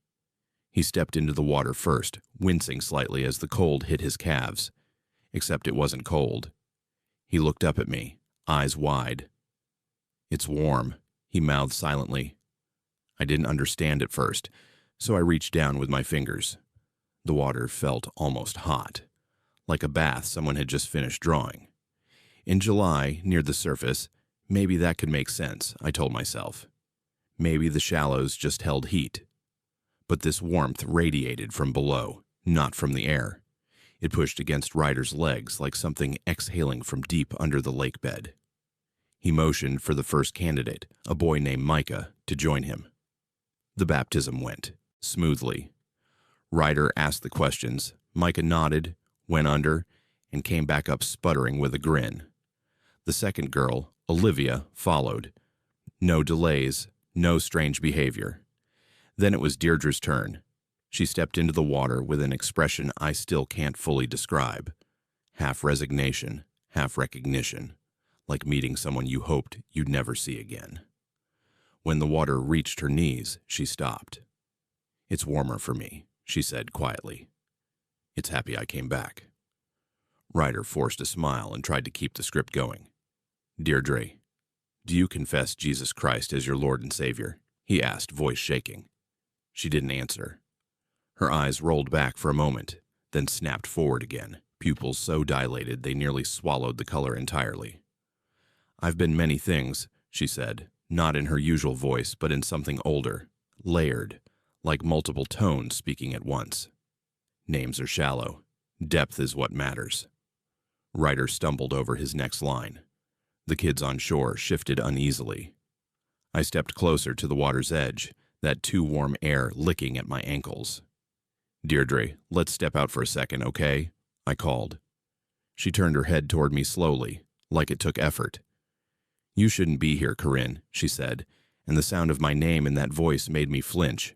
A: He stepped into the water first, wincing slightly as the cold hit his calves. Except it wasn't cold. He looked up at me, eyes wide. "It's warm," he mouthed silently. I didn't understand at first, so I reached down with my fingers. The water felt almost hot, like a bath someone had just finished drawing. In July, near the surface, maybe that could make sense, I told myself. Maybe the shallows just held heat. But this warmth radiated from below, not from the air. It pushed against Ryder's legs like something exhaling from deep under the lake bed. He motioned for the first candidate, a boy named Micah, to join him. The baptism went, smoothly. Ryder asked the questions, Micah nodded, went under, and came back up sputtering with a grin. The second girl, Olivia, followed. No delays, no strange behavior. Then it was Deirdre's turn. She stepped into the water with an expression I still can't fully describe. Half resignation, half recognition, like meeting someone you hoped you'd never see again. When the water reached her knees, she stopped. "It's warmer for me," she said quietly. "It's happy I came back." Ryder forced a smile and tried to keep the script going. "Deirdre, do you confess Jesus Christ as your Lord and Savior?" he asked, voice shaking. She didn't answer. Her eyes rolled back for a moment, then snapped forward again, pupils so dilated they nearly swallowed the color entirely. "I've been many things," she said, not in her usual voice, but in something older, layered, like multiple tones speaking at once. "Names are shallow. Depth is what matters." Ryder stumbled over his next line. The kids on shore shifted uneasily. I stepped closer to the water's edge, that too warm air licking at my ankles. "Deirdre, let's step out for a second, okay?" I called. She turned her head toward me slowly, like it took effort. "You shouldn't be here, Corinne," she said, and the sound of my name in that voice made me flinch.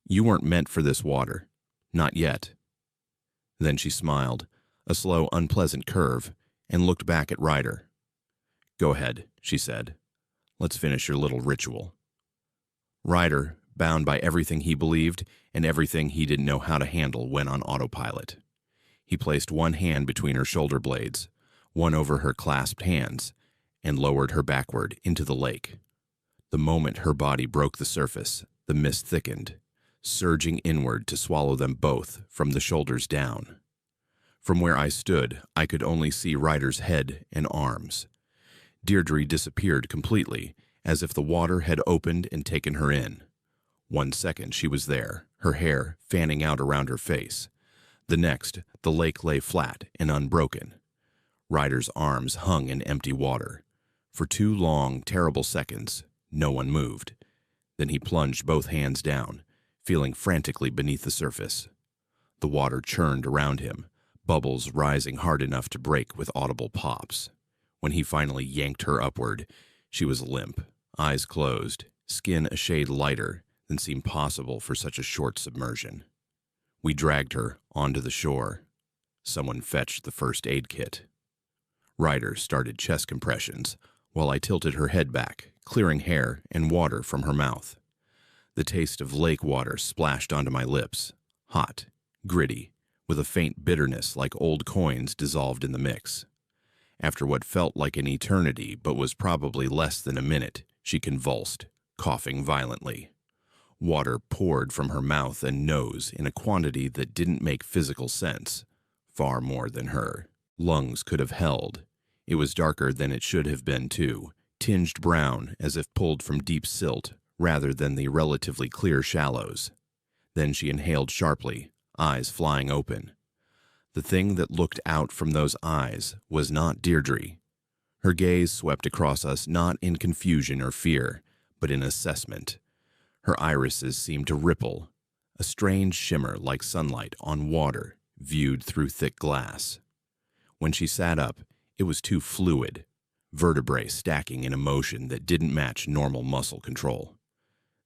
A: "You weren't meant for this water. Not yet." Then she smiled, a slow, unpleasant curve, and looked back at Ryder. "Go ahead," she said. "Let's finish your little ritual." Ryder, bound by everything he believed and everything he didn't know how to handle, went on autopilot. He placed one hand between her shoulder blades, one over her clasped hands, and lowered her backward into the lake. The moment her body broke the surface, the mist thickened, surging inward to swallow them both from the shoulders down. From where I stood, I could only see Ryder's head and arms. Deirdre disappeared completely, as if the water had opened and taken her in. 1 second she was there, her hair fanning out around her face. The next, the lake lay flat and unbroken. Ryder's arms hung in empty water. For 2 long, terrible seconds, no one moved. Then he plunged both hands down, feeling frantically beneath the surface. The water churned around him, bubbles rising hard enough to break with audible pops. When he finally yanked her upward, she was limp, eyes closed, skin a shade lighter than seemed possible for such a short submersion. We dragged her onto the shore. Someone fetched the first aid kit. Ryder started chest compressions, while I tilted her head back, clearing hair and water from her mouth. The taste of lake water splashed onto my lips, hot, gritty, with a faint bitterness like old coins dissolved in the mix. After what felt like an eternity but was probably less than a minute, she convulsed, coughing violently. Water poured from her mouth and nose in a quantity that didn't make physical sense, far more than her lungs could have held. It was darker than it should have been, too, tinged brown as if pulled from deep silt rather than the relatively clear shallows. Then she inhaled sharply, eyes flying open. The thing that looked out from those eyes was not Deirdre. Her gaze swept across us not in confusion or fear, but in assessment. Her irises seemed to ripple, a strange shimmer like sunlight on water viewed through thick glass. When she sat up, it was too fluid, vertebrae stacking in a motion that didn't match normal muscle control.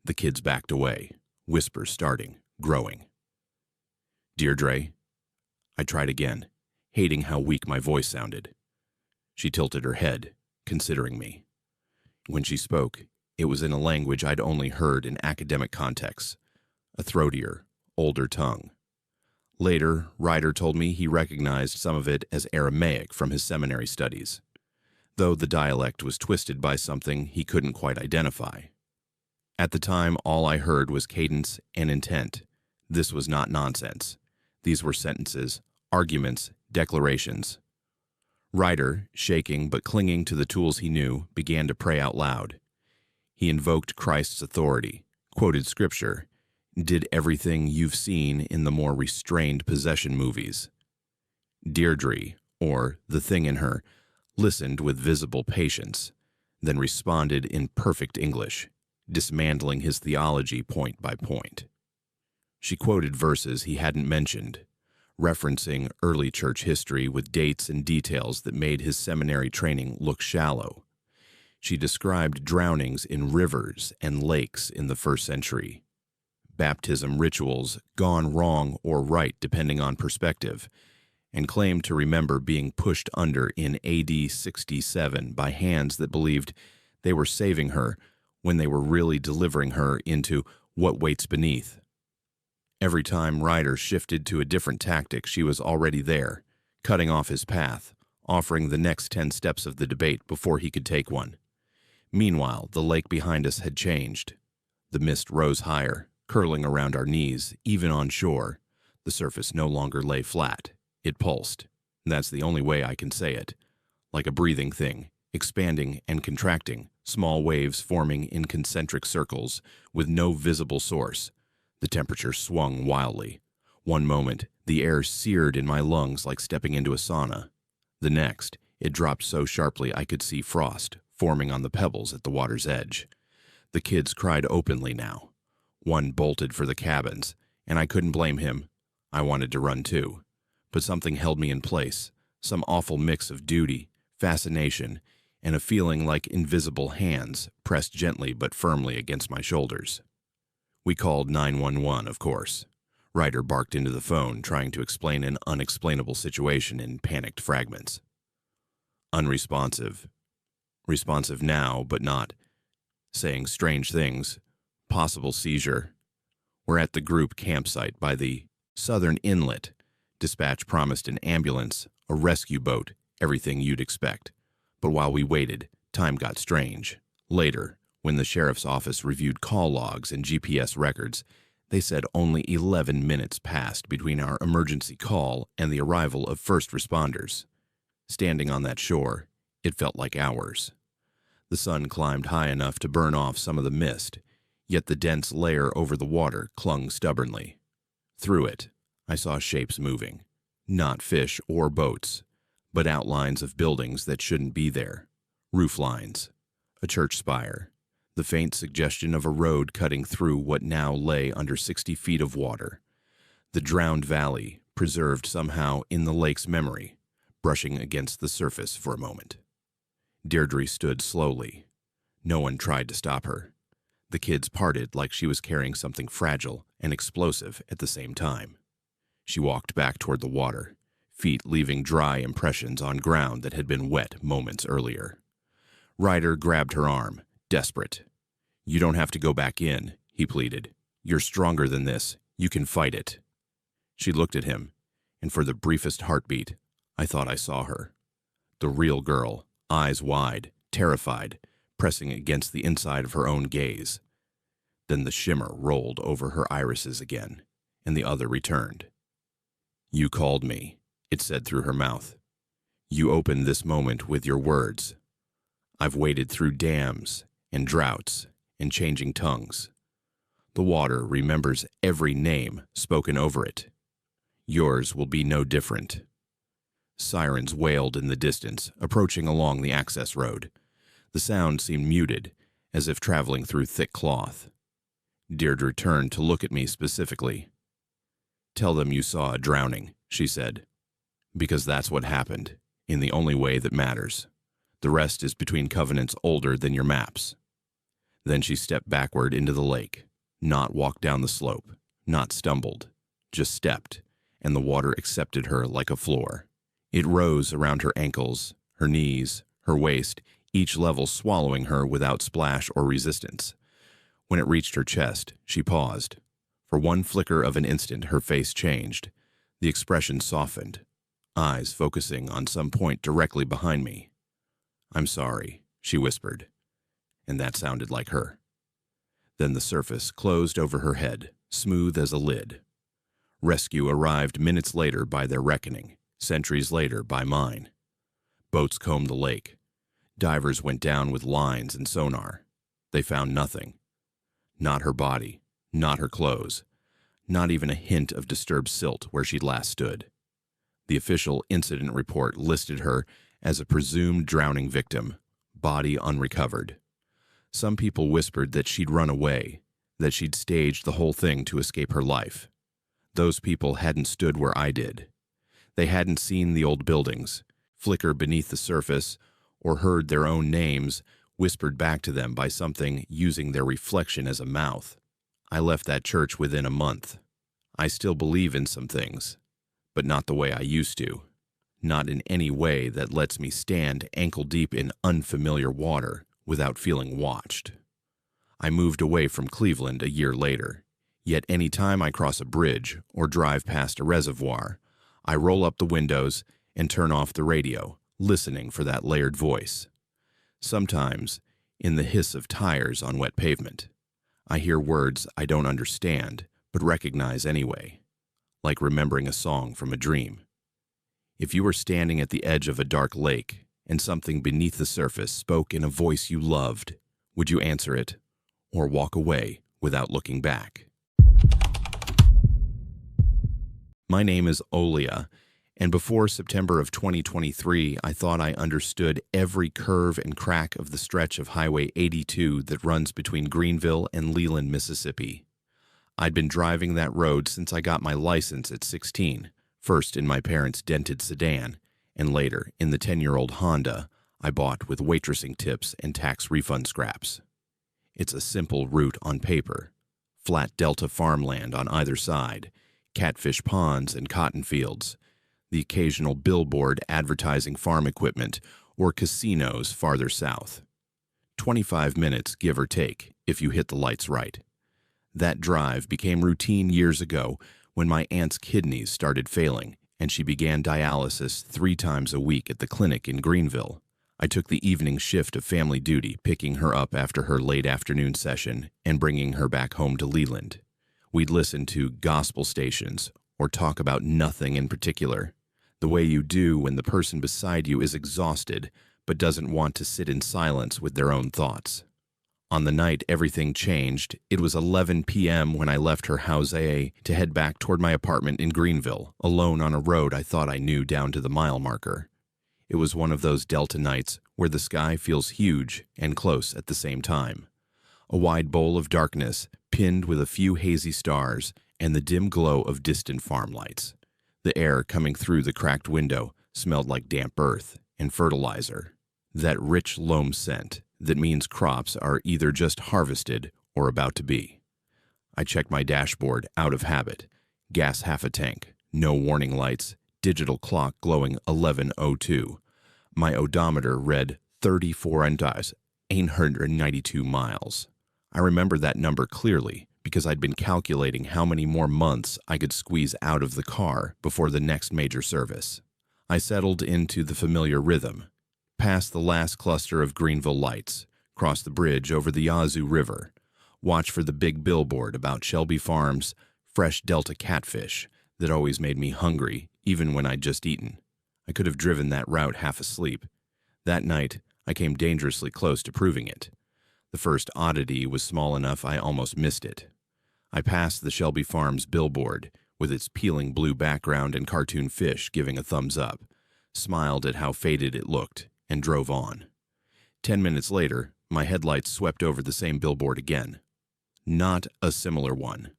A: The kids backed away, whispers starting, growing. "Deirdre?" I tried again, hating how weak my voice sounded. She tilted her head, considering me. When she spoke, it was in a language I'd only heard in academic contexts, a throatier, older tongue. Later, Ryder told me he recognized some of it as Aramaic from his seminary studies, though the dialect was twisted by something he couldn't quite identify. At the time, all I heard was cadence and intent. This was not nonsense. These were sentences, arguments, declarations. Ryder, shaking but clinging to the tools he knew, began to pray out loud. He invoked Christ's authority, quoted scripture, did everything you've seen in the more restrained possession movies. Deirdre, or the thing in her, listened with visible patience, then responded in perfect English, dismantling his theology point by point. She quoted verses he hadn't mentioned, referencing early church history with dates and details that made his seminary training look shallow. She described drownings in rivers and lakes in the first century, baptism rituals gone wrong or right depending on perspective, and claimed to remember being pushed under in AD 67 by hands that believed they were saving her when they were really delivering her into what waits beneath. Every time Ryder shifted to a different tactic, she was already there, cutting off his path, offering the next 10 steps of the debate before he could take one. Meanwhile, the lake behind us had changed. The mist rose higher, curling around our knees, even on shore. The surface no longer lay flat. It pulsed. That's the only way I can say it. Like a breathing thing, expanding and contracting, small waves forming in concentric circles with no visible source. The temperature swung wildly. One moment, the air seared in my lungs like stepping into a sauna. The next, it dropped so sharply I could see frost forming on the pebbles at the water's edge. The kids cried openly now. One bolted for the cabins, and I couldn't blame him. I wanted to run too. But something held me in place, some awful mix of duty, fascination, and a feeling like invisible hands pressed gently but firmly against my shoulders. We called 911, of course. Ryder barked into the phone, trying to explain an unexplainable situation in panicked fragments. Unresponsive. Responsive now, but not. Saying strange things. Possible seizure. We're at the group campsite by the southern inlet. Dispatch promised an ambulance, a rescue boat, everything you'd expect. But while we waited, time got strange. Later, when the sheriff's office reviewed call logs and GPS records, they said only 11 minutes passed between our emergency call and the arrival of first responders. Standing on that shore, it felt like hours. The sun climbed high enough to burn off some of the mist, yet the dense layer over the water clung stubbornly. Through it, I saw shapes moving. Not fish or boats, but outlines of buildings that shouldn't be there. Roof lines, a church spire, the faint suggestion of a road cutting through what now lay under 60 feet of water. The drowned valley, preserved somehow in the lake's memory, brushing against the surface for a moment. Deirdre stood slowly. No one tried to stop her. The kids parted like she was carrying something fragile and explosive at the same time. She walked back toward the water, feet leaving dry impressions on ground that had been wet moments earlier. Ryder grabbed her arm, desperate. "You don't have to go back in," he pleaded. "You're stronger than this. You can fight it." She looked at him, and for the briefest heartbeat, I thought I saw her. The real girl, eyes wide, terrified, pressing against the inside of her own gaze. Then the shimmer rolled over her irises again, and the other returned. "You called me," it said through her mouth. "You opened this moment with your words. I've waded through dams and droughts and changing tongues. The water remembers every name spoken over it. Yours will be no different." Sirens wailed in the distance, approaching along the access road. The sound seemed muted, as if traveling through thick cloth. Deirdre turned to look at me specifically. "Tell them you saw a drowning," she said. "Because that's what happened, in the only way that matters. The rest is between covenants older than your maps." Then she stepped backward into the lake, not walked down the slope, not stumbled, just stepped, and the water accepted her like a floor. It rose around her ankles, her knees, her waist, each level swallowing her without splash or resistance. When it reached her chest, she paused. For one flicker of an instant, her face changed. The expression softened, eyes focusing on some point directly behind me. "I'm sorry," she whispered, and that sounded like her. Then the surface closed over her head, smooth as a lid. Rescue arrived minutes later by their reckoning, centuries later by mine. Boats combed the lake. Divers went down with lines and sonar. They found nothing. Not her body, not her clothes, not even a hint of disturbed silt where she'd last stood. The official incident report listed her as a presumed drowning victim, body unrecovered. Some people whispered that she'd run away, that she'd staged the whole thing to escape her life. Those people hadn't stood where I did. They hadn't seen the old buildings flicker beneath the surface or heard their own names whispered back to them by something using their reflection as a mouth. I left that church within a month. I still believe in some things, but not the way I used to. Not in any way that lets me stand ankle-deep in unfamiliar water without feeling watched. I moved away from Cleveland a year later, yet any time I cross a bridge or drive past a reservoir, I roll up the windows and turn off the radio, listening for that layered voice. Sometimes, in the hiss of tires on wet pavement, I hear words I don't understand but recognize anyway, like remembering a song from a dream. If you were standing at the edge of a dark lake and something beneath the surface spoke in a voice you loved, would you answer it or walk away without looking back? My name is Olia, and before September of 2023, I thought I understood every curve and crack of the stretch of Highway 82 that runs between Greenville and Leland, Mississippi. I'd been driving that road since I got my license at 16, first in my parents' dented sedan, and later in the 10-year-old Honda I bought with waitressing tips and tax refund scraps. It's a simple route on paper. Flat delta farmland on either side, catfish ponds and cotton fields, the occasional billboard advertising farm equipment, or casinos farther south. 25 minutes, give or take, if you hit the lights right. That drive became routine years ago when my aunt's kidneys started failing and she began dialysis 3 times a week at the clinic in Greenville. I took the evening shift of family duty, picking her up after her late afternoon session and bringing her back home to Leland. We'd listen to gospel stations or talk about nothing in particular, the way you do when the person beside you is exhausted but doesn't want to sit in silence with their own thoughts. On the night everything changed, it was 11 p.m. when I left her house to head back toward my apartment in Greenville, alone on a road I thought I knew down to the mile marker. It was one of those Delta nights where the sky feels huge and close at the same time. A wide bowl of darkness, pinned with a few hazy stars and the dim glow of distant farm lights. The air coming through the cracked window smelled like damp earth and fertilizer. That rich loam scent that means crops are either just harvested or about to be. I checked my dashboard out of habit. Gas half a tank, no warning lights, digital clock glowing 11:02. My odometer read 34,892 miles. I remember that number clearly because I'd been calculating how many more months I could squeeze out of the car before the next major service. I settled into the familiar rhythm, past the last cluster of Greenville lights, cross the bridge over the Yazoo River, watch for the big billboard about Shelby Farms' fresh Delta catfish that always made me hungry even when I'd just eaten. I could have driven that route half asleep. That night, I came dangerously close to proving it. The first oddity was small enough I almost missed it. I passed the Shelby Farms billboard, with its peeling blue background and cartoon fish giving a thumbs up, smiled at how faded it looked, and drove on. 10 minutes later, my headlights swept over the same billboard again. Not a similar one.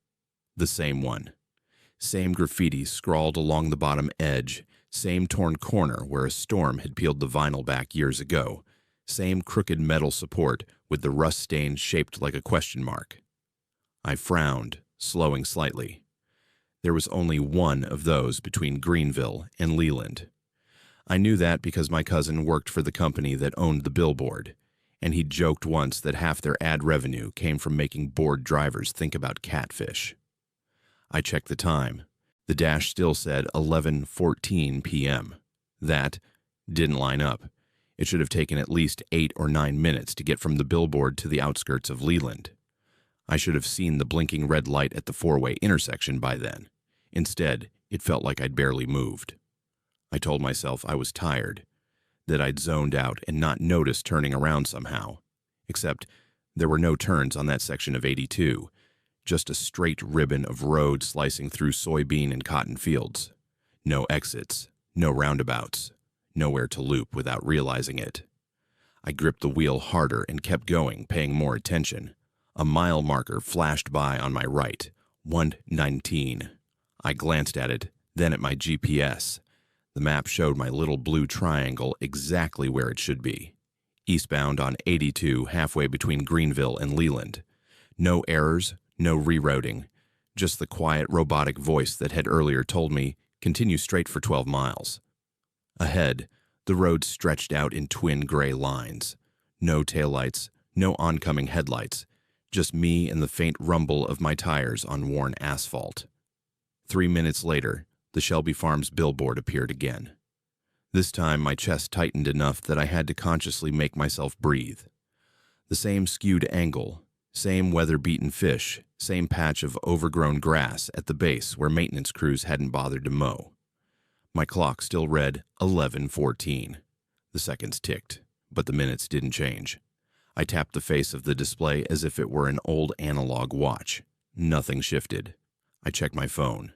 A: The same one. Same graffiti scrawled along the bottom edge, same torn corner where a storm had peeled the vinyl back years ago, same crooked metal support with the rust stain shaped like a question mark. I frowned, slowing slightly. There was only one of those between Greenville and Leland. I knew that because my cousin worked for the company that owned the billboard, and he joked once that half their ad revenue came from making bored drivers think about catfish. I checked the time. The dash still said 11:14 p.m. That didn't line up. It should have taken at least 8 or 9 minutes to get from the billboard to the outskirts of Leland. I should have seen the blinking red light at the four-way intersection by then. Instead, it felt like I'd barely moved. I told myself I was tired, that I'd zoned out and not noticed turning around somehow. Except there were no turns on that section of 82, just a straight ribbon of road slicing through soybean and cotton fields. No exits, no roundabouts, nowhere to loop without realizing it. I gripped the wheel harder and kept going, paying more attention. A mile marker flashed by on my right, 1:19. I glanced at it, then at my GPS. The map showed my little blue triangle exactly where it should be. Eastbound on 82, halfway between Greenville and Leland. No errors, no rerouting. Just the quiet, robotic voice that had earlier told me, continue straight for 12 miles. Ahead, the road stretched out in twin gray lines. No taillights, no oncoming headlights. Just me and the faint rumble of my tires on worn asphalt. 3 minutes later, the Shelby Farms billboard appeared again. This time, my chest tightened enough that I had to consciously make myself breathe. The same skewed angle, same weather-beaten fish, same patch of overgrown grass at the base where maintenance crews hadn't bothered to mow. My clock still read 11:14. The seconds ticked, but the minutes didn't change. I tapped the face of the display as if it were an old analog watch. Nothing shifted. I checked my phone.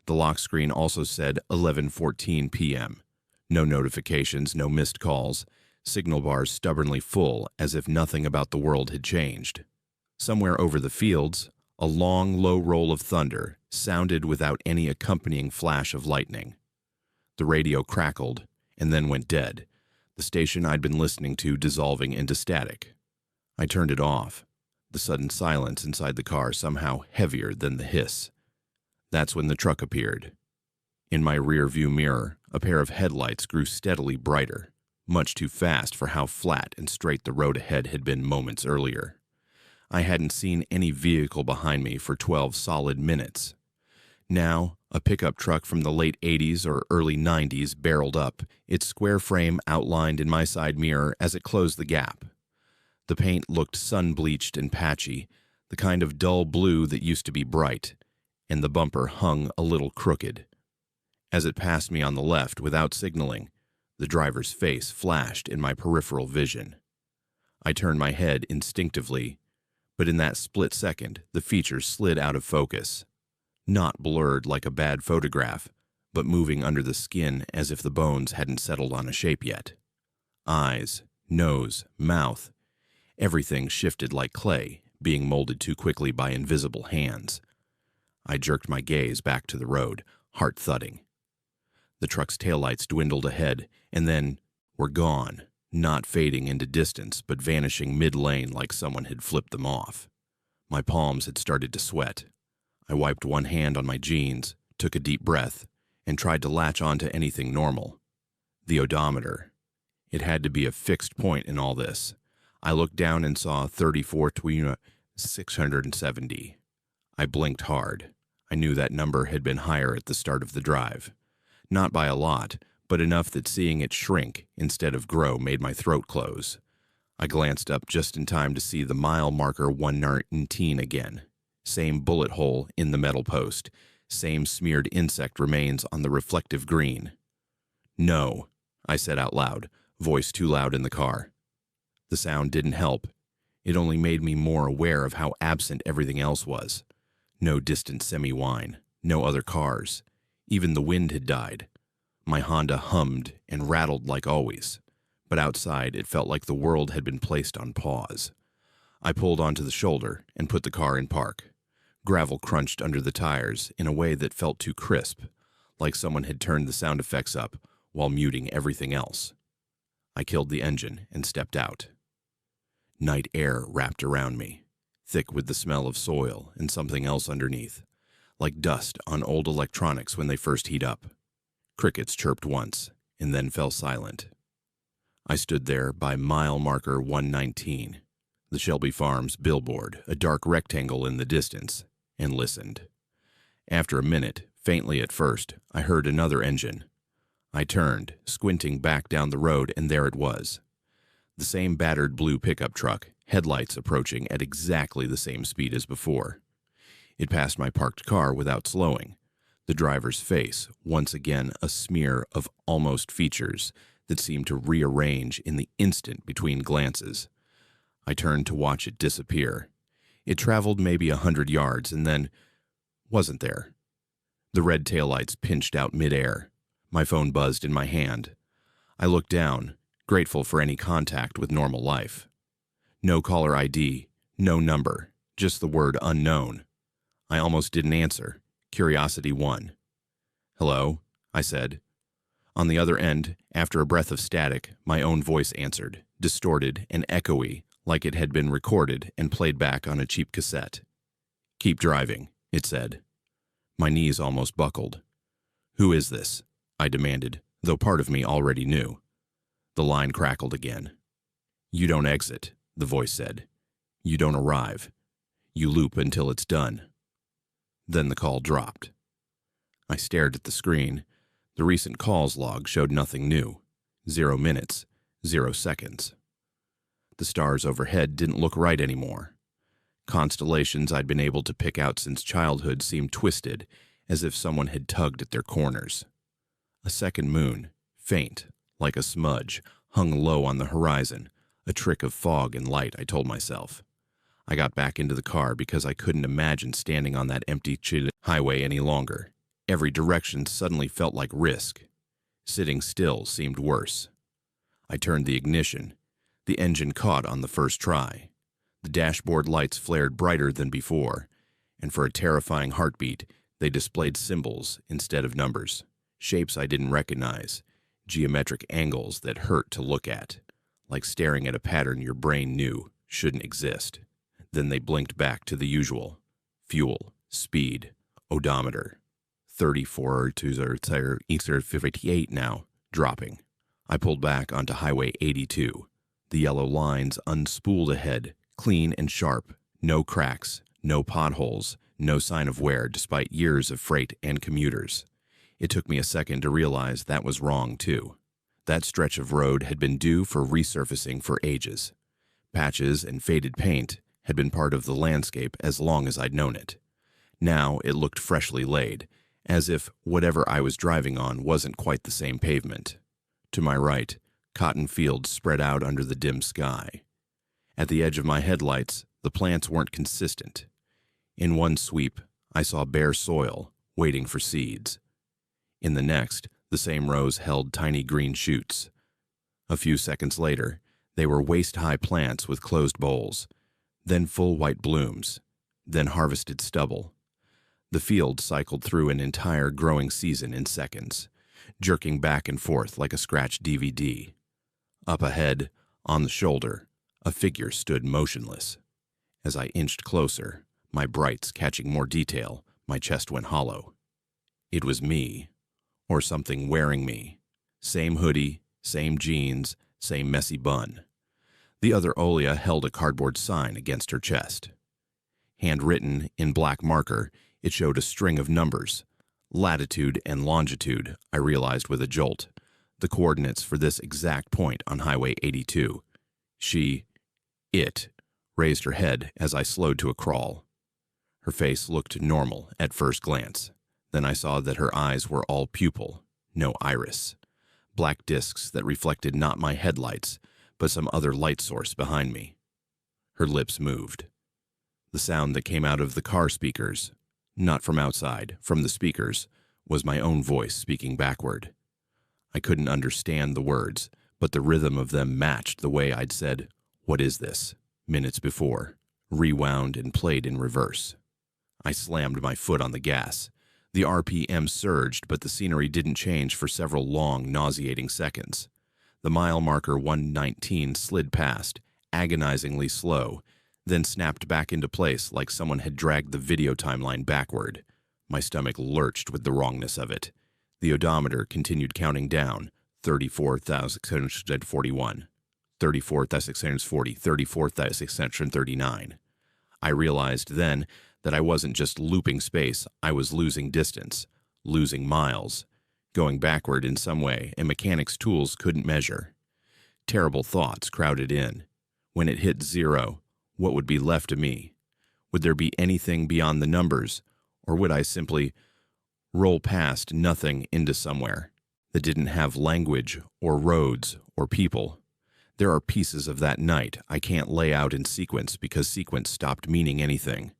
A: The lock screen also said 11:14 p.m. No notifications, no missed calls. Signal bars stubbornly full, as if nothing about the world had changed. Somewhere over the fields, a long, low roll of thunder sounded without any accompanying flash of lightning. The radio crackled and then went dead, the station I'd been listening to dissolving into static. I turned it off, the sudden silence inside the car somehow heavier than the hiss. That's when the truck appeared. In my rear-view mirror, a pair of headlights grew steadily brighter, much too fast for how flat and straight the road ahead had been moments earlier. I hadn't seen any vehicle behind me for 12 solid minutes. Now, a pickup truck from the late 80s or early 90s barreled up, its square frame outlined in my side mirror as it closed the gap. The paint looked sun-bleached and patchy, the kind of dull blue that used to be bright, and the bumper hung a little crooked. As it passed me on the left without signaling, the driver's face flashed in my peripheral vision. I turned my head instinctively, but in that split second, the features slid out of focus. Not blurred like a bad photograph, but moving under the skin as if the bones hadn't settled on a shape yet. Eyes, nose, mouth, everything shifted like clay, being molded too quickly by invisible hands. I jerked my gaze back to the road, heart thudding. The truck's taillights dwindled ahead, and then were gone, not fading into distance, but vanishing mid-lane like someone had flipped them off. My palms had started to sweat. I wiped one hand on my jeans, took a deep breath, and tried to latch onto anything normal. The odometer. It had to be a fixed point in all this. I looked down and saw 34,670. I blinked hard. I knew that number had been higher at the start of the drive. Not by a lot, but enough that seeing it shrink instead of grow made my throat close. I glanced up just in time to see the mile marker 119 again. Same bullet hole in the metal post. Same smeared insect remains on the reflective green. "No," I said out loud, voice too loud in the car. The sound didn't help. It only made me more aware of how absent everything else was. No distant semi-whine, no other cars. Even the wind had died. My Honda hummed and rattled like always, but outside it felt like the world had been placed on pause. I pulled onto the shoulder and put the car in park. Gravel crunched under the tires in a way that felt too crisp, like someone had turned the sound effects up while muting everything else. I killed the engine and stepped out. Night air wrapped around me, thick with the smell of soil and something else underneath, like dust on old electronics when they first heat up. Crickets chirped once and then fell silent. I stood there by mile marker 119, the Shelby Farms billboard, a dark rectangle in the distance, and listened. After a minute, faintly at first, I heard another engine. I turned, squinting back down the road, and there it was. The same battered blue pickup truck, headlights approaching at exactly the same speed as before. It passed my parked car without slowing. The driver's face, once again a smear of almost features that seemed to rearrange in the instant between glances. I turned to watch it disappear. It traveled maybe 100 yards and then wasn't there. The red taillights pinched out midair. My phone buzzed in my hand. I looked down, grateful for any contact with normal life. No caller ID, no number, just the word unknown. I almost didn't answer, Curiosity won. "Hello," I said. On the other end, after a breath of static, my own voice answered, distorted and echoey, like it had been recorded and played back on a cheap cassette. "Keep driving," it said. My knees almost buckled. "Who is this?" I demanded, though part of me already knew. The line crackled again. "You don't exit," the voice said. "You don't arrive. You loop until it's done." Then the call dropped. I stared at the screen. The recent calls log showed nothing new. 0 minutes, 0 seconds. The stars overhead didn't look right anymore. Constellations I'd been able to pick out since childhood seemed twisted, as if someone had tugged at their corners. A second moon, faint, like a smudge, hung low on the horizon, a trick of fog and light, I told myself. I got back into the car because I couldn't imagine standing on that empty highway any longer. Every direction suddenly felt like risk. Sitting still seemed worse. I turned the ignition. The engine caught on the first try. The dashboard lights flared brighter than before, and for a terrifying heartbeat, they displayed symbols instead of numbers, shapes I didn't recognize, geometric angles that hurt to look at, like staring at a pattern your brain knew shouldn't exist. Then they blinked back to the usual. Fuel, speed, odometer. 34 to 58 now, dropping. I pulled back onto Highway 82. The yellow lines unspooled ahead, clean and sharp. No cracks, no potholes, no sign of wear despite years of freight and commuters. It took me a second to realize that was wrong, too. That stretch of road had been due for resurfacing for ages. Patches and faded paint had been part of the landscape as long as I'd known it. Now it looked freshly laid, as if whatever I was driving on wasn't quite the same pavement. To my right, cotton fields spread out under the dim sky. At the edge of my headlights, the plants weren't consistent. In one sweep, I saw bare soil, waiting for seeds. In the next, the same rows held tiny green shoots. A few seconds later, they were waist-high plants with closed bowls, then full white blooms, then harvested stubble. The field cycled through an entire growing season in seconds, jerking back and forth like a scratched DVD. Up ahead, on the shoulder, a figure stood motionless. As I inched closer, my brights catching more detail, my chest went hollow. It was me, or something wearing me. Same hoodie, same jeans, same messy bun. The other Olia held a cardboard sign against her chest. Handwritten in black marker, it showed a string of numbers. Latitude and longitude, I realized with a jolt. The coordinates for this exact point on Highway 82. It, raised her head as I slowed to a crawl. Her face looked normal at first glance. Then I saw that her eyes were all pupil, no iris. Black discs that reflected not my headlights, but some other light source behind me. Her lips moved. The sound that came out of the car speakers, not from outside, from the speakers, was my own voice speaking backward. I couldn't understand the words, but the rhythm of them matched the way I'd said, "What is this?" minutes before, rewound and played in reverse. I slammed my foot on the gas. The RPM surged, but the scenery didn't change for several long, nauseating seconds. The mile marker 119 slid past, agonizingly slow, then snapped back into place like someone had dragged the video timeline backward. My stomach lurched with the wrongness of it. The odometer continued counting down, 34,641, 34,640, 34,639. I realized then that I wasn't just looping space, I was losing distance, losing miles, going backward in some way a mechanic's tools couldn't measure. Terrible thoughts crowded in. When it hit 0, what would be left of me? Would there be anything beyond the numbers, or would I simply roll past nothing into somewhere that didn't have language or roads or people? There are pieces of that night I can't lay out in sequence because sequence stopped meaning anything.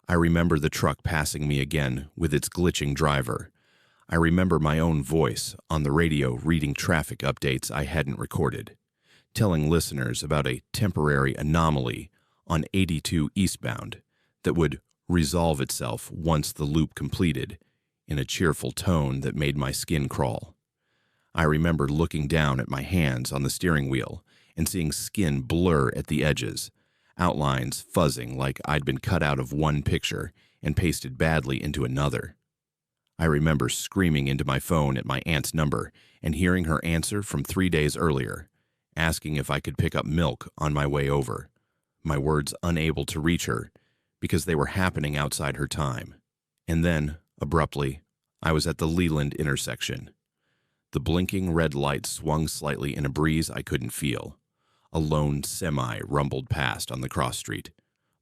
A: I remember the truck passing me again with its glitching driver. I remember my own voice on the radio reading traffic updates I hadn't recorded, telling listeners about a temporary anomaly on 82 eastbound that would resolve itself once the loop completed, in a cheerful tone that made my skin crawl. I remember looking down at my hands on the steering wheel and seeing skin blur at the edges, outlines fuzzing like I'd been cut out of one picture and pasted badly into another. I remember screaming into my phone at my aunt's number and hearing her answer from 3 days earlier, asking if I could pick up milk on my way over, my words unable to reach her because they were happening outside her time. And then, abruptly, I was at the Leland intersection. The blinking red light swung slightly in a breeze I couldn't feel. A lone semi rumbled past on the cross street.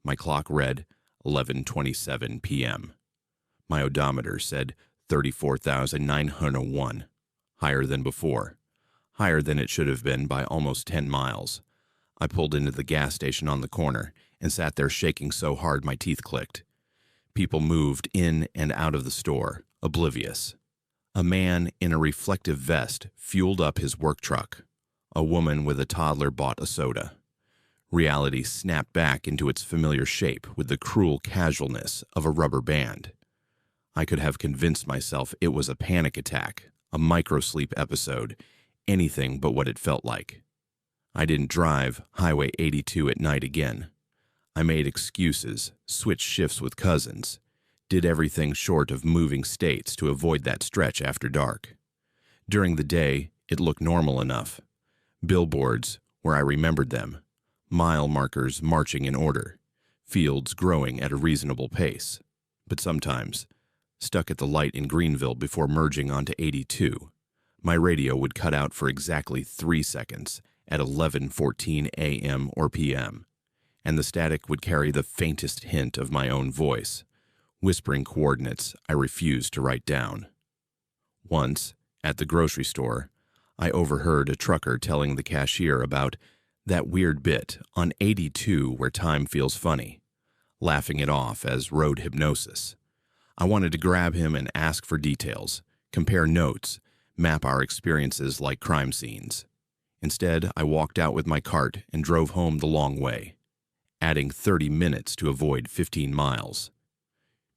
A: My clock read 11:27 p.m. My odometer said 34,901, higher than before, higher than it should have been by almost 10 miles. I pulled into the gas station on the corner and sat there shaking so hard my teeth clicked. People moved in and out of the store, oblivious. A man in a reflective vest fueled up his work truck. A woman with a toddler bought a soda. Reality snapped back into its familiar shape with the cruel casualness of a rubber band. I could have convinced myself it was a panic attack, a microsleep episode, anything but what it felt like. I didn't drive Highway 82 at night again. I made excuses, switched shifts with cousins, did everything short of moving states to avoid that stretch after dark. During the day, it looked normal enough. Billboards, where I remembered them, mile markers marching in order, fields growing at a reasonable pace. But sometimes, stuck at the light in Greenville before merging onto 82, my radio would cut out for exactly 3 seconds at 11:14 a.m. or p.m., and the static would carry the faintest hint of my own voice, whispering coordinates I refused to write down. Once, at the grocery store, I overheard a trucker telling the cashier about that weird bit on 82 where time feels funny, laughing it off as road hypnosis. I wanted to grab him and ask for details, compare notes, map our experiences like crime scenes. Instead, I walked out with my cart and drove home the long way, adding 30 minutes to avoid 15 miles.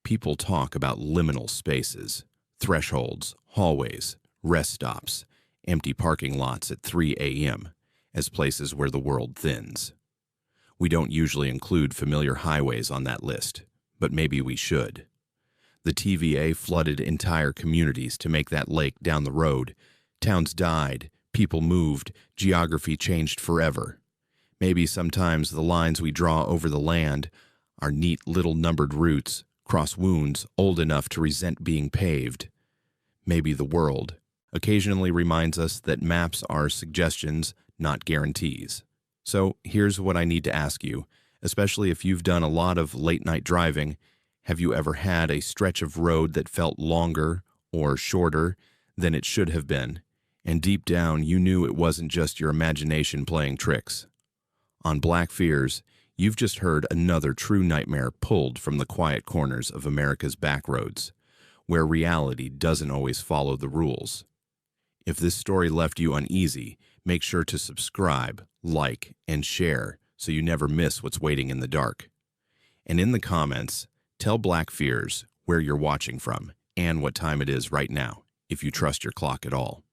A: People talk about liminal spaces, thresholds, hallways, rest stops, empty parking lots at 3 a.m. as places where the world thins. We don't usually include familiar highways on that list, but maybe we should. The TVA flooded entire communities to make that lake down the road. Towns died, people moved, geography changed forever. Maybe sometimes the lines we draw over the land, our neat little numbered routes, cross wounds old enough to resent being paved. Maybe the world occasionally reminds us that maps are suggestions, not guarantees. So here's what I need to ask you, especially if you've done a lot of late-night driving. Have you ever had a stretch of road that felt longer or shorter than it should have been, and deep down you knew it wasn't just your imagination playing tricks? On Black Fears, you've just heard another true nightmare pulled from the quiet corners of America's backroads, where reality doesn't always follow the rules. If this story left you uneasy, make sure to subscribe, like, and share so you never miss what's waiting in the dark. And in the comments, tell Black Fears where you're watching from and what time it is right now, if you trust your clock at all.